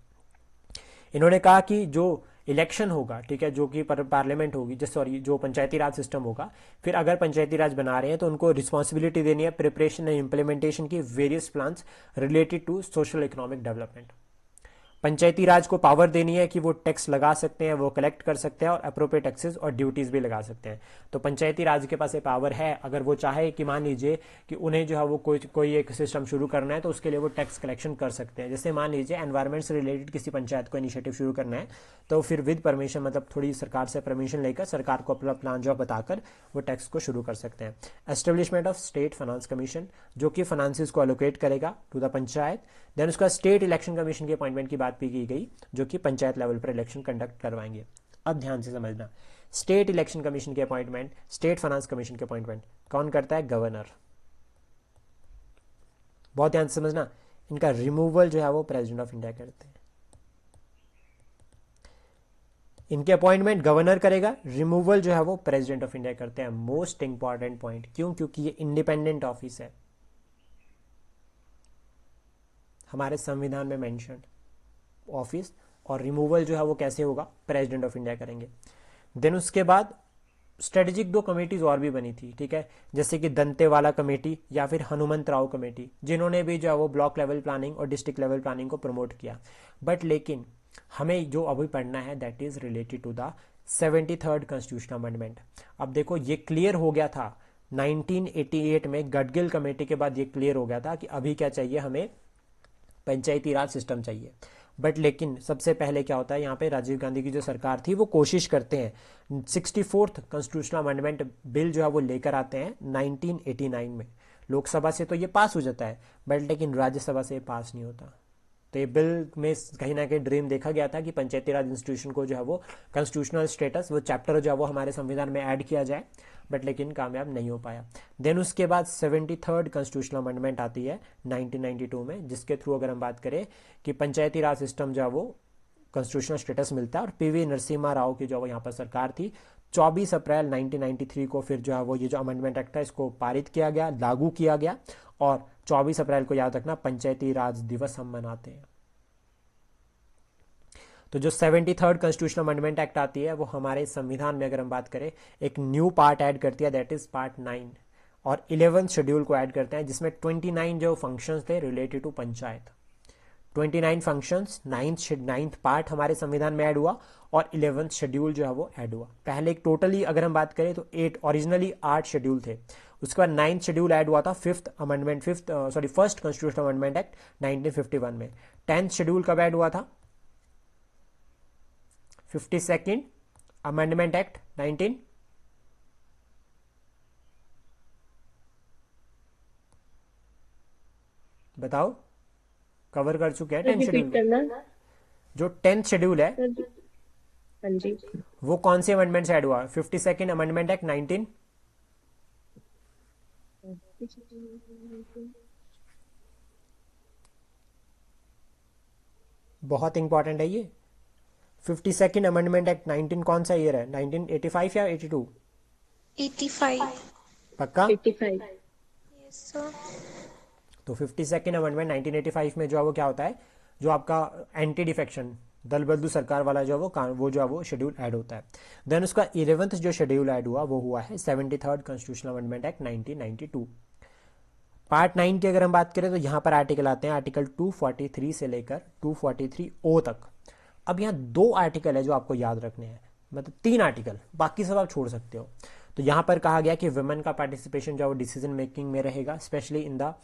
इन्होंने कहा कि जो इलेक्शन होगा, ठीक है, जो कि पार्लियामेंट होगी, जो सॉरी जो पंचायती राज सिस्टम होगा, फिर अगर पंचायती राज बना रहे हैं तो उनको रिस्पॉन्सिबिलिटी देनी है प्रिपरेशन एंड इम्प्लीमेंटेशन की various plans related to social economic development. Panchayati राज को पावर देनी है कि वो टैक्स लगा सकते हैं, वो कलेक्ट कर सकते हैं और अप्रोप्रिएट टैक्सेस और ड्यूटीज भी लगा सकते हैं। तो पंचायती राज के पास ये पावर है, अगर वो चाहे कि मान लीजिए कि उन्हें जो है वो कोई एक सिस्टम शुरू करना है तो उसके लिए वो टैक्स कलेक्शन कर सकते हैं। जैसे मान लीजिए एनवायरमेंट से रिलेटेड किसी पंचायत को इनिशिएटिव शुरू करना है तो फिर विद परमिशन, मतलब थोड़ी सरकार से परमिशन लेकर सरकार को अपना प्लान जो बताकर वो टैक्स को शुरू कर सकते हैं। Establishment of state finance commission, जो कि फाइनेंसिस को एलोकेट करेगा टू द पंचायत। देन उसका स्टेट इलेक्शन कमीशन की अपॉइंटमेंट की बात भी की गई, जो कि पंचायत लेवल पर इलेक्शन कंडक्ट करवाएंगे। अब ध्यान से समझना, स्टेट इलेक्शन कमीशन की अपॉइंटमेंट, स्टेट फाइनेंस कमीशन की अपॉइंटमेंट कौन करता है? गवर्नर। बहुत ध्यान से समझना, इनका रिमूवल जो है वो प्रेसिडेंट ऑफ इंडिया करते हैं। इनके अपॉइंटमेंट गवर्नर करेगा, रिमूवल जो है वो प्रेसिडेंट ऑफ इंडिया करते हैं। मोस्ट इंपॉर्टेंट पॉइंट, क्यों? क्योंकि ये इंडिपेंडेंट ऑफिस है, हमारे संविधान में मेंशन ऑफिस, और रिमूवल जो है वो कैसे होगा? प्रेसिडेंट ऑफ इंडिया करेंगे। देन उसके बाद स्ट्रेटेजिक 2 कमेटीज और भी बनी थी, ठीक है, जैसे कि दंतेवाला कमेटी या फिर हनुमंत राव कमेटी, जिन्होंने भी जो है वो ब्लॉक लेवल प्लानिंग और डिस्ट्रिक्ट लेवल प्लानिंग को प्रमोट किया। बट लेकिन हमें जो अभी पढ़ना है that is related to the 73rd constitutional amendment. अब देखो ये क्लियर हो गया था 1988 में गडगिल कमेटी के बाद, ये क्लियर हो गया था कि अभी क्या चाहिए, हमें पंचायती राज सिस्टम चाहिए। बट लेकिन सबसे पहले क्या होता है, यहाँ पे राजीव गांधी की जो सरकार थी वो कोशिश करते हैं 64th कॉन्स्टिट्यूशनल अमेंडमेंट बिल जो है वो लेकर आते हैं 1989 में। लोकसभा से तो ये पास हो जाता है, बट लेकिन राज्यसभा से पास नहीं होता। तो ये बिल में कहीं ना कहीं ड्रीम देखा गया था कि पंचायती राज इंस्टीट्यूशन को जो है वो कॉन्स्टिट्यूशनल स्टेटस, वो चैप्टर जो है वो हमारे संविधान में ऐड किया जाए, बट लेकिन कामयाब नहीं हो पाया। देन उसके बाद 73rd कॉन्स्टिट्यूशनल अमेंडमेंट आती है 1992 में, जिसके थ्रू अगर हम बात करें कि पंचायती राज सिस्टम जो है वो कॉन्स्टिट्यूशनल स्टेटस मिलता है। और पीवी नरसिम्हा राव की जो यहाँ पर सरकार थी, 24 अप्रैल 1993 को फिर जो है वो ये जो अमेंडमेंट एक्ट है इसको पारित किया गया, लागू किया गया, और 24 अप्रैल को याद रखना पंचायती राज दिवस हम मनाते हैं। तो जो 73rd कॉन्स्टिट्यूशनल अमेंडमेंट एक्ट आती है वो हमारे संविधान में अगर हम बात करें एक न्यू पार्ट ऐड करती है, दैट इज पार्ट 9, और 11th शेड्यूल को ऐड करते हैं, जिसमें 29 जो फंक्शंस थे related to panchayat. 29 functions, 9th part हमारे संविधान में ऐड हुआ, और 11th शेड्यूल जो है वो ऐड हुआ। पहले एक टोटली अगर हम बात करें तो 8 ओरिजिनली 8 शेड्यूल थे, उसके बाद 9th शेड्यूल ऐड हुआ था फर्स्ट कॉन्स्टिट्यूशनल अमेंडमेंट एक्ट 1951 में। 10th शेड्यूल कब ऐड हुआ था? 52nd अमेंडमेंट एक्ट 19 बताओ, कवर कर चुके हैं 10th रिपीट शेड्यूल करना को। जो 10th शेड्यूल है सर। हाँ जी। वो कौन से अमेंडमेंट से ऐड हुआ? 52nd अमेंडमेंट एक्ट 19, बहुत इंपॉर्टेंट है ये। 52nd अमेंडमेंट एक्ट 19 कौन सा ईयर है? 1985 या 82? 85। पक्का? 85। Yes sir. तो 52nd अमेंडमेंट 1985 में जो है वो क्या होता है, जो आपका एंटी डिफेक्शन दल बदलू सरकार वाला जो है वो जो है वो शेड्यूल ऐड होता है। देन उसका 11th जो शेड्यूल ऐड हुआ वो हुआ है 73rd constitutional amendment act 1992। Part 9 की अगर हम बात करें तो यहाँ पर आर्टिकल आते हैं, आर्टिकल 243 से लेकर 243O तक। अब यहाँ 2 आर्टिकल है जो आपको याद रखने हैं, मतलब 3 आर्टिकल, बाकी सब आप छोड़ सकते हो। तो यहाँ पर कहा गया कि वुमेन का पार्टिसिपेशन जो है वो डिसीजन मेकिंग में रहेगा, specially in the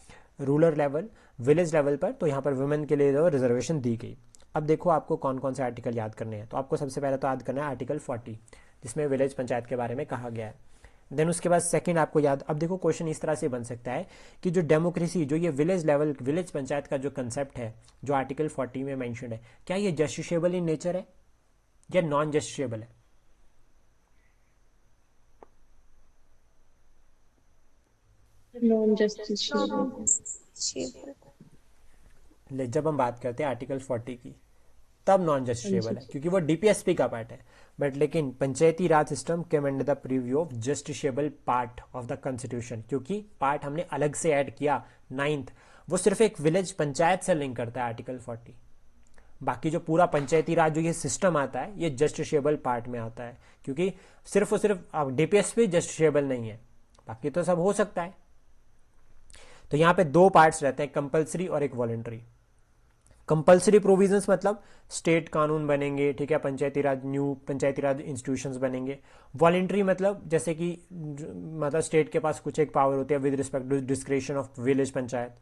rural level, village level पर। तो यहाँ पर वुमेन के लिए जो रिजर्वेशन दी गई। अब देखो आपको कौन कौन से आर्टिकल याद करने हैं। तो आपको सबसे पहले तो याद करना है आर्टिकल 40, जिसमें विलेज पंचायत के बारे में कहा गया है। देन उसके बाद सेकंड आपको याद, अब देखो क्वेश्चन इस तरह से बन सकता है कि जो डेमोक्रेसी, जो ये विलेज लेवल, विलेज पंचायत का जो कंसेप्ट है जो आर्टिकल 40 में मेंशन है, क्या ये जस्टिसेबल इन नेचर है या नॉन जस्टिसेबल है? Non justice. जब हम बात करते हैं आर्टिकल 40 की तब नॉन जस्टिसेबल है, क्योंकि वो डीपीएसपी का पार्ट है। बट लेकिन panchayati raj system came under the preview of justiciable part of the constitution, क्योंकि पार्ट हमने अलग से ऐड किया 9th, वो सिर्फ एक विलेज पंचायत से लिंक करता है आर्टिकल 40। बाकी जो पूरा पंचायती राज जो ये सिस्टम आता है ये जस्टिसेबल पार्ट में आता है, क्योंकि सिर्फ और सिर्फ डीपीएस भी जस्टिसेबल नहीं है, बाकी तो सब हो सकता है। तो यहाँ पे दो पार्ट्स रहते हैं, कंपलसरी और एक वॉलेंट्री। कंपलसरी प्रोविजंस मतलब स्टेट कानून बनेंगे, ठीक है, पंचायती राज न्यू पंचायती राज इंस्टीट्यूशंस बनेंगे। वॉलेंट्री मतलब जैसे कि मतलब स्टेट के पास कुछ एक पावर होती है with respect to description of village panchayat,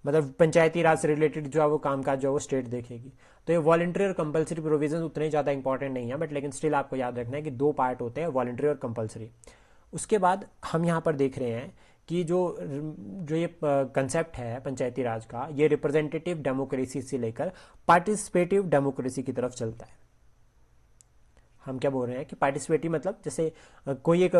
मतलब पंचायती राज से रिलेटेड जो है वो कामकाज जो है वो स्टेट देखेगी। तो ये वॉलेंट्री और कंपलसरी प्रोविजंस उतने ज़्यादा इंपॉर्टेंट नहीं है, बट लेकिन स्टिल आपको याद रखना है कि दो पार्ट होते हैं, वॉलेंट्री और कंपलसरी। उसके बाद हम यहाँ पर देख रहे हैं कि जो जो ये कंसेप्ट है पंचायती राज का, ये रिप्रेजेंटेटिव डेमोक्रेसी से लेकर पार्टिसिपेटिव डेमोक्रेसी की तरफ चलता है। हम क्या बोल रहे हैं कि पार्टिसिपेटिव मतलब जैसे कोई एक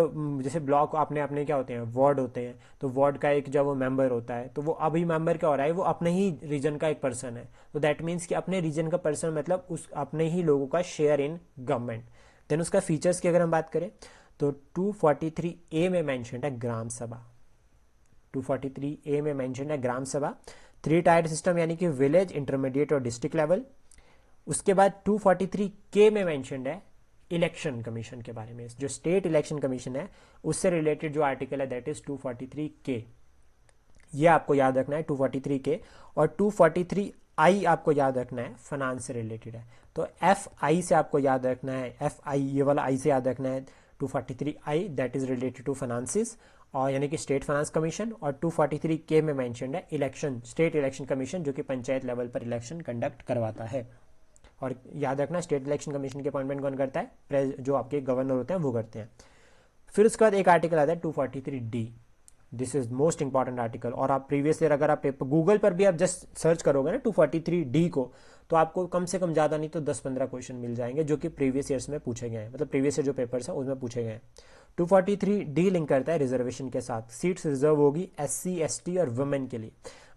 जैसे ब्लॉक आपने अपने क्या होते हैं, वार्ड होते हैं, तो वार्ड का एक जब वो मेंबर होता है तो वो अभी मेंबर क्या हो रहा है, वो अपने ही रीजन का एक पर्सन है, तो दैट मीन्स कि अपने रीजन का पर्सन मतलब उस अपने ही लोगों का शेयर इन गवर्नमेंट। देन उसका फीचर्स की अगर हम बात करें तो 243A में मैंशन है ग्राम सभा। 243A में मैंशन है ग्राम सभा। 3 टायर सिस्टम यानी कि विलेज, इंटरमीडिएट और डिस्ट्रिक्ट लेवल। उसके बाद 243K में मैंशन है इलेक्शन कमीशन के बारे में, जो स्टेट इलेक्शन कमीशन है उससे रिलेटेड जो आर्टिकल है दैट इज 243K। ये आपको याद रखना है 243K। और 243I आपको याद रखना है फाइनेंस से रिलेटेड है, तो FI से आपको याद रखना है, FI ये वाला I से याद रखना है 243I that is related to finances, और यानी कि स्टेट फाइनेंस कमीशन। और 243K में मेंशन्ड है इलेक्शन, स्टेट इलेक्शन कमीशन जो कि पंचायत लेवल पर इलेक्शन कंडक्ट करवाता है। और याद रखना स्टेट इलेक्शन कमीशन के अपॉइंटमेंट कौन करता है, जो आपके गवर्नर होते हैं वो करते हैं। फिर उसके बाद एक आर्टिकल आता है 243D। This is most important article, और आप प्रीवियस ईयर अगर आप पेपर गूगल पर भी आप जस्ट सर्च करोगे ना 243D को, तो आपको कम से कम ज़्यादा नहीं तो 10-15 क्वेश्चन मिल जाएंगे जो कि प्रीवियस ईयर्स में पूछे गए हैं, मतलब प्रीवियस ईयर जो पेपर्स हैं उसमें पूछे गए हैं। 243D लिंक करता है रिजर्वेशन के साथ, सीट्स रिजर्व होगी SC ST और वुमेन के लिए।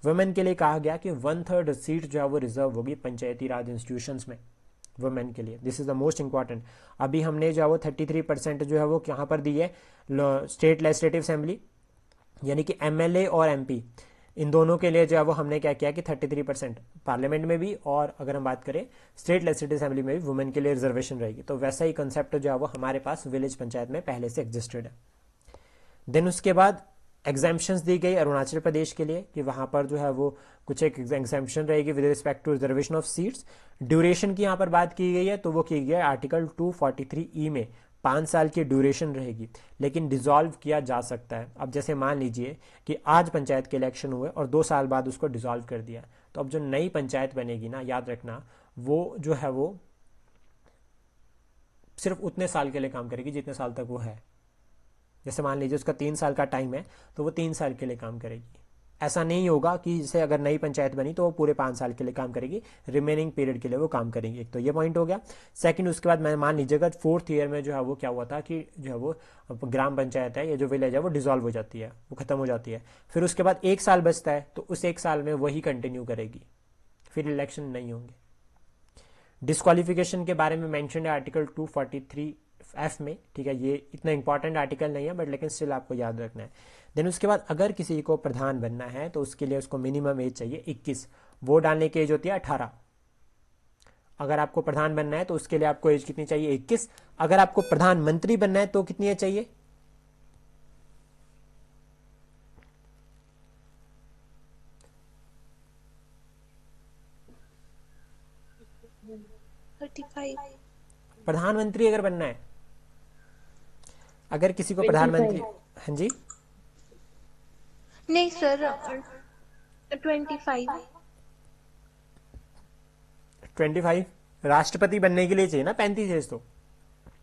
वुमेन के लिए कहा गया कि 1/3 सीट जो है वो रिजर्व होगी पंचायती राज इंस्टीट्यूशंस में वुमेन के लिए। This is the most important. अभी हमने जो है वो 33% जो है वो यहाँ पर दी है स्टेट लेजिस्लेटिव असेंबली यानी कि MLA और MP, इन दोनों के लिए जो है वो हमने क्या किया कि 33% पार्लियामेंट में भी, और अगर हम बात करें स्टेट लेजिस्लेटिव असेंबली में भी वुमेन के लिए रिजर्वेशन रहेगी। तो वैसा ही कंसेप्ट जो है वो हमारे पास विलेज पंचायत में पहले से एग्जिस्टेड है। देन उसके बाद एग्जाम्पशंस दी गई अरुणाचल प्रदेश के लिए कि वहाँ पर जो है वो कुछ एक एग्जाम्पशन रहेगी with respect to reservation of seats. Duration की यहाँ पर बात की गई है, तो वो की गई है आर्टिकल 243E में 5 साल की ड्यूरेशन रहेगी, लेकिन डिसॉल्व किया जा सकता है। अब जैसे मान लीजिए कि आज पंचायत के इलेक्शन हुए और 2 साल बाद उसको डिसॉल्व कर दिया, तो अब जो नई पंचायत बनेगी ना, याद रखना वो जो है वो सिर्फ उतने साल के लिए काम करेगी जितने साल तक वो है। जैसे मान लीजिए उसका 3 साल का टाइम है तो वो 3 साल के लिए काम करेगी। ऐसा नहीं होगा कि जैसे अगर नई पंचायत बनी तो वो पूरे 5 साल के लिए काम करेगी, रिमेनिंग पीरियड के लिए वो काम करेंगे। एक तो ये पॉइंट हो गया। सेकंड, उसके बाद मैं मान लीजिएगा 4th ईयर में जो है वो क्या हुआ था कि जो है वो ग्राम पंचायत है या जो विलेज है वो डिसॉल्व हो जाती है, वो खत्म हो जाती है। फिर उसके बाद 1 साल बचता है, तो उस 1 साल में वही कंटिन्यू करेगी, फिर इलेक्शन नहीं होंगे। डिस्क्वालिफिकेशन के बारे में मेंशन है आर्टिकल 243F में, ठीक है, ये इतना इंपॉर्टेंट आर्टिकल नहीं है बट लेकिन स्टिल आपको याद रखना है। देन उसके बाद अगर किसी को प्रधान बनना है तो उसके लिए उसको मिनिमम एज चाहिए 21, वोट डालने की एज होती है 18। अगर आपको प्रधान बनना है तो उसके लिए आपको एज कितनी चाहिए, 21। अगर आपको प्रधानमंत्री बनना है तो कितनी एज चाहिए, 35। प्रधानमंत्री अगर बनना है, अगर किसी को 25। प्रधानमंत्री, हाँ जी, नहीं सर, 25। 25। राष्ट्रपति बनने के लिए चाहिए ना 35 एज, तो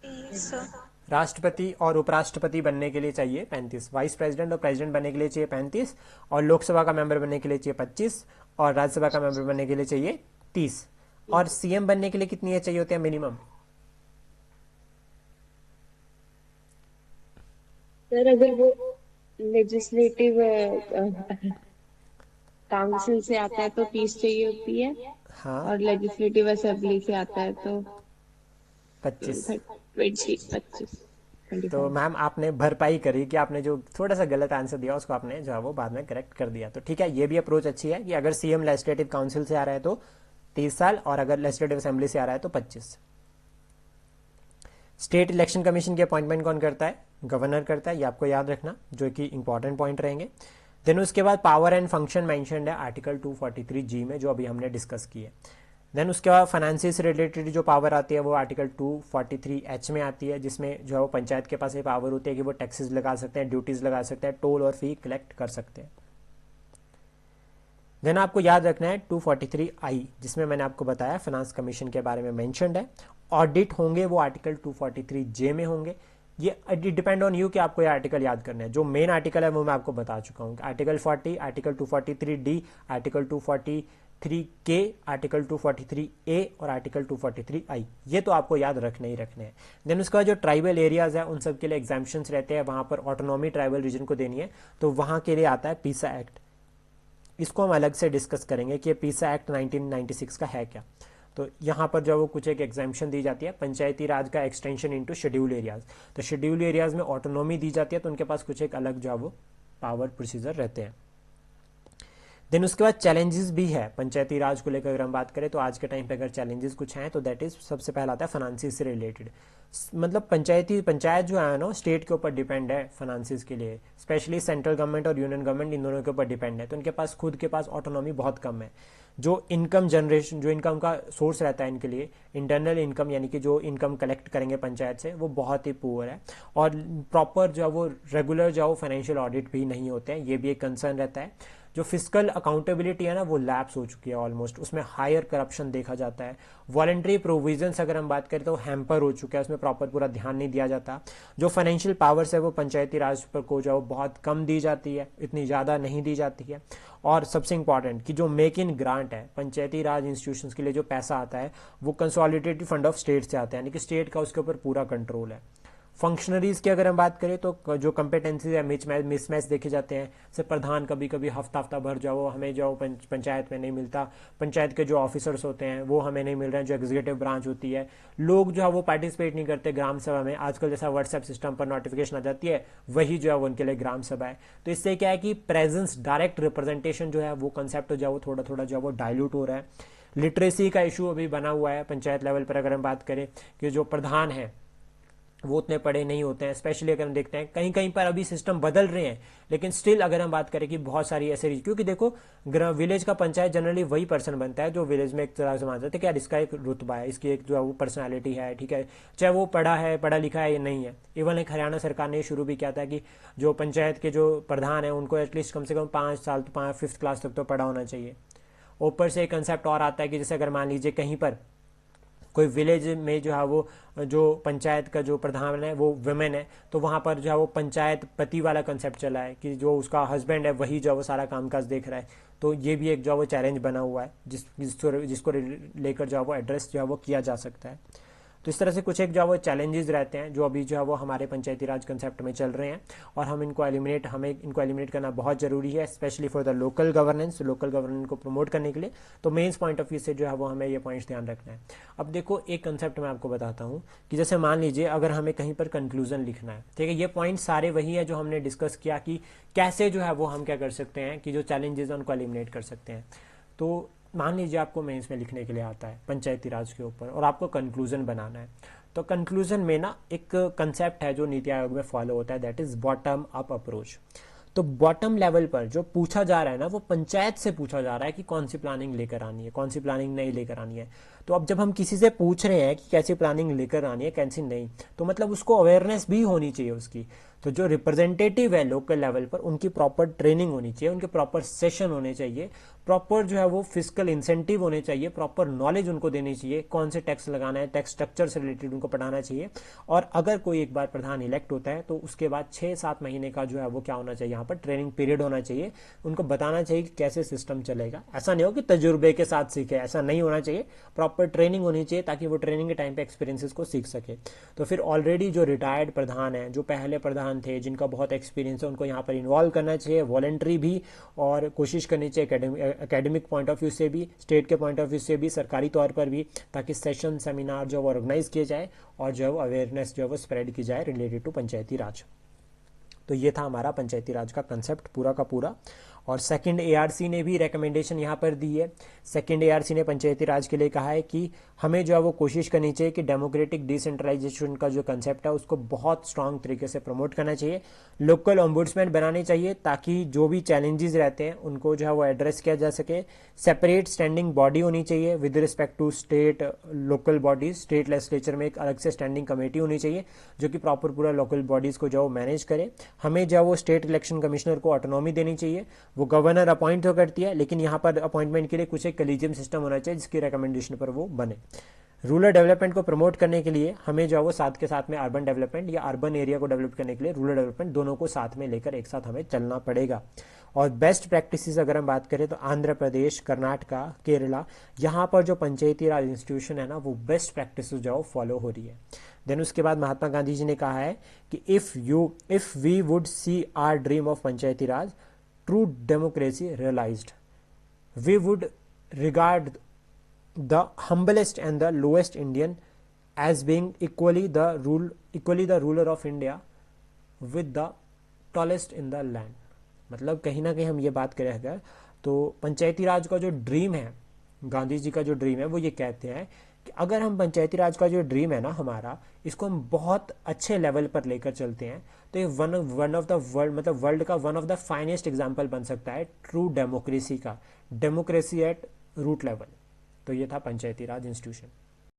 यस सर। राष्ट्रपति और उपराष्ट्रपति बनने के लिए चाहिए 35, वाइस प्रेसिडेंट और प्रेसिडेंट बनने के लिए चाहिए 35, और लोकसभा का मेंबर बनने के लिए चाहिए 25, और राज्यसभा का मेंबर बनने के लिए चाहिए 30, और सीएम बनने के लिए कितनी एज चाहिए होती है मिनिमम, सर अगर वो लेजिस्लेटिव काउंसिल से आता है तो 30 चाहिए होती है, हाँ और लेजिस्लेटिव असेंबली से आता है तो 25। 25। तो मैम आपने भरपाई करी कि आपने जो थोड़ा सा गलत आंसर दिया उसको आपने जो है वो बाद में करेक्ट कर दिया। तो ठीक है, ये भी अप्रोच अच्छी है कि अगर सीएम लेजिस्लेटिव काउंसिल से आ रहा है तो 30 साल, और अगर लेजिस्लेटिव असेंबली से आ रहा है तो 25। स्टेट इलेक्शन कमीशन की अपॉइंटमेंट कौन करता है? गवर्नर करता है, ये आपको याद रखना, जो कि इंपॉर्टेंट पॉइंट रहेंगे। देन उसके बाद पावर एंड फंक्शन मेंशन्ड है आर्टिकल 243G में, जो अभी हमने डिस्कस की है। देन उसके बाद फाइनेंसिस से रिलेटेड जो पावर आती है वो आर्टिकल 243H में आती है, जिसमें जो है वो पंचायत के पास ये पावर होती है कि वो टैक्सेस लगा सकते हैं, ड्यूटीज लगा सकते हैं, टोल और फी कलेक्ट कर सकते हैं। देन आपको याद रखना है 243I, जिसमें मैंने आपको बताया फाइनेंस कमीशन के बारे में मेंशन्ड है। ऑडिट होंगे वो आर्टिकल 243J में होंगे। ये डिपेंड ऑन यू कि आपको ये आर्टिकल याद करना है। जो मेन आर्टिकल है वो मैं आपको बता चुका हूँ, article 40, article 243D, article 243K, article 243A और आर्टिकल 243I, ये तो आपको याद रखने ही रखने हैं। देन उसके बाद जो ट्राइबल एरियाज है उन सब के लिए एग्जाम्पशंस रहते हैं, वहाँ पर ऑटोनॉमी ट्राइबल रीजन को देनी है, तो वहाँ के लिए आता है पीसा एक्ट। इसको हम अलग से डिस्कस करेंगे कि पीसा एक्ट 1996 का है क्या। तो यहाँ पर जो वो कुछ एक एग्जाम्पशन दी जाती है, पंचायती राज का एक्सटेंशन इनटू शेड्यूल एरियाज। तो शेड्यूल एरियाज में ऑटोनॉमी दी जाती है, तो उनके पास कुछ एक अलग जो है वो पावर प्रोसीजर रहते हैं। देन उसके बाद चैलेंजेस भी है पंचायती राज को लेकर। अगर हम बात करें तो आज के टाइम पे अगर चैलेंजेस कुछ हैं तो दैट इज सबसे पहला आता है फाइनेंसिस से रिलेटेड। मतलब पंचायत जो है ना स्टेट के ऊपर डिपेंड है फाइनेंसिस के लिए, स्पेशली सेंट्रल गवर्नमेंट और यूनियन गवर्नमेंट इन दोनों के ऊपर डिपेंड है, तो उनके पास खुद के पास ऑटोनॉमी बहुत कम है। जो इनकम जनरेशन, जो इनकम का सोर्स रहता है इनके लिए, इंटरनल इनकम यानी कि जो इनकम कलेक्ट करेंगे पंचायत से, वो बहुत ही पुअर है। और प्रॉपर जो है वो रेगुलर जो है फाइनेंशियल ऑडिट भी नहीं होते हैं, ये भी एक कंसर्न रहता है। जो फिजिकल अकाउंटेबिलिटी है ना वो लैप्स हो चुकी है ऑलमोस्ट, उसमें हायर करप्शन देखा जाता है। वॉलंटरी प्रोविजंस अगर हम बात करें तो हैम्पर हो चुका है, उसमें प्रॉपर पूरा ध्यान नहीं दिया जाता। जो फाइनेंशियल पावर्स है वो पंचायती राज पर को जो बहुत कम दी जाती है, इतनी ज़्यादा नहीं दी जाती है। और सबसे इंपॉर्टेंट कि जो मेक इन ग्रांट है पंचायती राज इंस्टीट्यूशंस के लिए, जो पैसा आता है वो कंसोलिडेटेड फंड ऑफ स्टेट से आता है, यानी कि स्टेट का उसके ऊपर पूरा कंट्रोल है। फंक्शनरीज की अगर हम बात करें तो जो कंपेटेंसीज है मिसमैच देखे जाते हैं। से प्रधान कभी कभी हफ्ता भर जाओ हमें जो पंचायत में नहीं मिलता, पंचायत के जो ऑफिसर्स होते हैं वो हमें नहीं मिल रहे हैं, जो एग्जीक्यूटिव ब्रांच होती है, लोग जो है वो पार्टिसिपेट नहीं करते ग्राम सभा में। आजकल जैसा व्हाट्सएप सिस्टम पर नोटिफिकेशन आ जाती है, वही जो है वो उनके लिए ग्राम सभा है। तो इससे क्या है कि प्रेजेंस, डायरेक्ट रिप्रेजेंटेशन जो है वो कंसेप्ट जो है वो थोड़ा थोड़ा जो है वो डाइल्यूट हो रहा है। लिटरेसी का इशू अभी बना हुआ है पंचायत लेवल पर। अगर हम बात करें कि जो प्रधान है वो उतने पढ़े नहीं होते हैं, स्पेशली अगर हम देखते हैं कहीं कहीं पर अभी सिस्टम बदल रहे हैं, लेकिन स्टिल अगर हम बात करें कि बहुत सारी ऐसे, क्योंकि देखो विलेज का पंचायत जनरली वही पर्सन बनता है जो विलेज में एक तरह से मानते हैं कि यार इसका एक रुतबा है, इसकी एक जो है वो पर्सनालिटी है, ठीक है, चाहे वो पढ़ा लिखा है या नहीं है। इवन एक हरियाणा सरकार ने शुरू भी किया था कि जो पंचायत के जो प्रधान है उनको एटलीस्ट कम से कम 5 साल तो 5th क्लास तक तो पढ़ा होना चाहिए। ऊपर से एक कंसेप्ट और आता है कि जैसे अगर मान लीजिए कहीं पर कोई विलेज में जो है वो जो पंचायत का जो प्रधान है वो वुमेन है, तो वहाँ पर जो है वो पंचायत पति वाला कंसेप्ट चला है कि जो उसका हस्बैंड है वही जो है वो सारा कामकाज देख रहा है। तो ये भी एक जो है वो चैलेंज बना हुआ है जिसको लेकर जो है वो एड्रेस जो है वो किया जा सकता है। तो इस तरह से कुछ एक जो है वो चैलेंजेस रहते हैं जो अभी जो है वो हमारे पंचायती राज कंसेप्ट में चल रहे हैं, और हमें इनको एलिमिनेट करना बहुत जरूरी है, specially for the local governance को प्रमोट करने के लिए। तो मेंस पॉइंट ऑफ व्यू से जो है वो हमें ये पॉइंट्स ध्यान रखना है। अब देखो एक कंसेप्ट मैं आपको बताता हूँ कि जैसे मान लीजिए अगर हमें कहीं पर कंक्लूजन लिखना है, ठीक है, ये पॉइंट सारे वही है जो हमने डिस्कस किया कि कैसे जो है वो हम क्या कर सकते हैं कि जो चैलेंजेस हैं उनको एलिमिनेट कर सकते हैं। तो मान लीजिए आपको मेंस में लिखने के लिए आता है पंचायती राज के ऊपर और आपको कंक्लूजन बनाना है, तो कंक्लूजन में ना एक कंसेप्ट है जो नीति आयोग में फॉलो होता है, that is bottom up approach. तो बॉटम लेवल पर जो पूछा जा रहा है ना वो पंचायत से पूछा जा रहा है कि कौन सी प्लानिंग लेकर आनी है, कौन सी प्लानिंग नहीं लेकर आनी है। तो अब जब हम किसी से पूछ रहे हैं कि कैसी प्लानिंग लेकर आनी है कैसी नहीं, तो मतलब उसको अवेयरनेस भी होनी चाहिए उसकी। तो जो रिप्रेजेंटेटिव है लोकल लेवल पर उनकी प्रॉपर ट्रेनिंग होनी चाहिए, उनके प्रॉपर सेशन होने चाहिए, प्रॉपर जो है वो फिजिकल इंसेंटिव होने चाहिए, प्रॉपर नॉलेज उनको देनी चाहिए, कौन से टैक्स लगाना है, टैक्स स्ट्रक्चर से रिलेटेड उनको पढ़ाना चाहिए। और अगर कोई एक बार प्रधान इलेक्ट होता है तो उसके बाद 6-7 महीने का जो है वो क्या होना चाहिए, यहाँ पर ट्रेनिंग पीरियड होना चाहिए। उनको बताना चाहिए कि कैसे सिस्टम चलेगा। ऐसा नहीं हो कि तजुर्बे के साथ सीखे, ऐसा नहीं होना चाहिए, प्रॉपर ट्रेनिंग होनी चाहिए ताकि वो ट्रेनिंग के टाइम पे एक्सपीरियंसेस को सीख सके। तो फिर ऑलरेडी जो रिटायर्ड प्रधान है, जो पहले प्रधान थे, जिनका बहुत एक्सपीरियंस है, उनको यहाँ पर इन्वॉल्व करना चाहिए, वॉलंटरी भी, और कोशिश करनी चाहिए एकेडमिक पॉइंट ऑफ व्यू से भी, स्टेट के पॉइंट ऑफ व्यू से भी, सरकारी तौर पर भी, ताकि सेशन सेमिनार जो है ऑर्गेनाइज किए जाए और जो है वो अवेयरनेस जो है वो स्प्रेड की जाए रिलेटेड टू पंचायती राज। तो ये था हमारा पंचायती राज का कंसेप्ट पूरा का पूरा। और सेकंड एआरसी ने भी रिकमेंडेशन यहाँ पर दी है। सेकंड एआरसी ने पंचायती राज के लिए कहा है कि हमें जो है वो कोशिश करनी चाहिए कि डेमोक्रेटिक डिसेंट्रलाइजेशन का जो कंसेप्ट है उसको बहुत स्ट्रांग तरीके से प्रमोट करना चाहिए। लोकल ओम्बुड्समैन बनाने चाहिए ताकि जो भी चैलेंजेस रहते हैं उनको जो है वो एड्रेस किया जा सके। सेपरेट स्टैंडिंग बॉडी होनी चाहिए with respect to state local bodies. State legislature में एक अलग से स्टैंडिंग कमेटी होनी चाहिए जो कि प्रॉपर पूरा लोकल बॉडीज़ को जो वो मैनेज करे। हमें जो वो स्टेट इलेक्शन कमिश्नर को ऑटोनॉमी देनी चाहिए। वो गवर्नर अपॉइंट तो करती है लेकिन यहाँ पर अपॉइंटमेंट के लिए कुछ एक कलीजियम सिस्टम होना चाहिए जिसकी रिकमेंडेशन पर वो बने। रूरल डेवलपमेंट को प्रमोट करने के लिए हमें जो है वो साथ के साथ में अर्बन डेवलपमेंट या अर्बन एरिया को डेवलप करने के लिए रूरल डेवलपमेंट दोनों को साथ में लेकर एक साथ हमें चलना पड़ेगा। और बेस्ट प्रैक्टिसेस अगर हम बात करें तो आंध्र प्रदेश, कर्नाटका, केरला, यहाँ पर जो पंचायती राज इंस्टीट्यूशन है ना वो बेस्ट प्रैक्टिस जो है फॉलो हो रही है। देन उसके बाद महात्मा गांधी जी ने कहा है कि if we would see our dream of Panchayati Raj true democracy realised, we would regard the humblest and the lowest Indian as being equally the ruler of India with the tallest in the land। मतलब कहीं ना कहीं हम ये बात करें अगर तो पंचायती राज का जो ड्रीम है, गांधी जी का जो ड्रीम है वो ये कहते हैं कि अगर हम पंचायती राज का जो ड्रीम है ना हमारा, इसको हम बहुत अच्छे लेवल पर लेकर चलते हैं तो ये वन ऑफ द वर्ल्ड मतलब वर्ल्ड का one of the finest example बन सकता है ट्रू डेमोक्रेसी का, डेमोक्रेसी एट रूट लेवल। तो ये था पंचायती राज इंस्टीट्यूशन।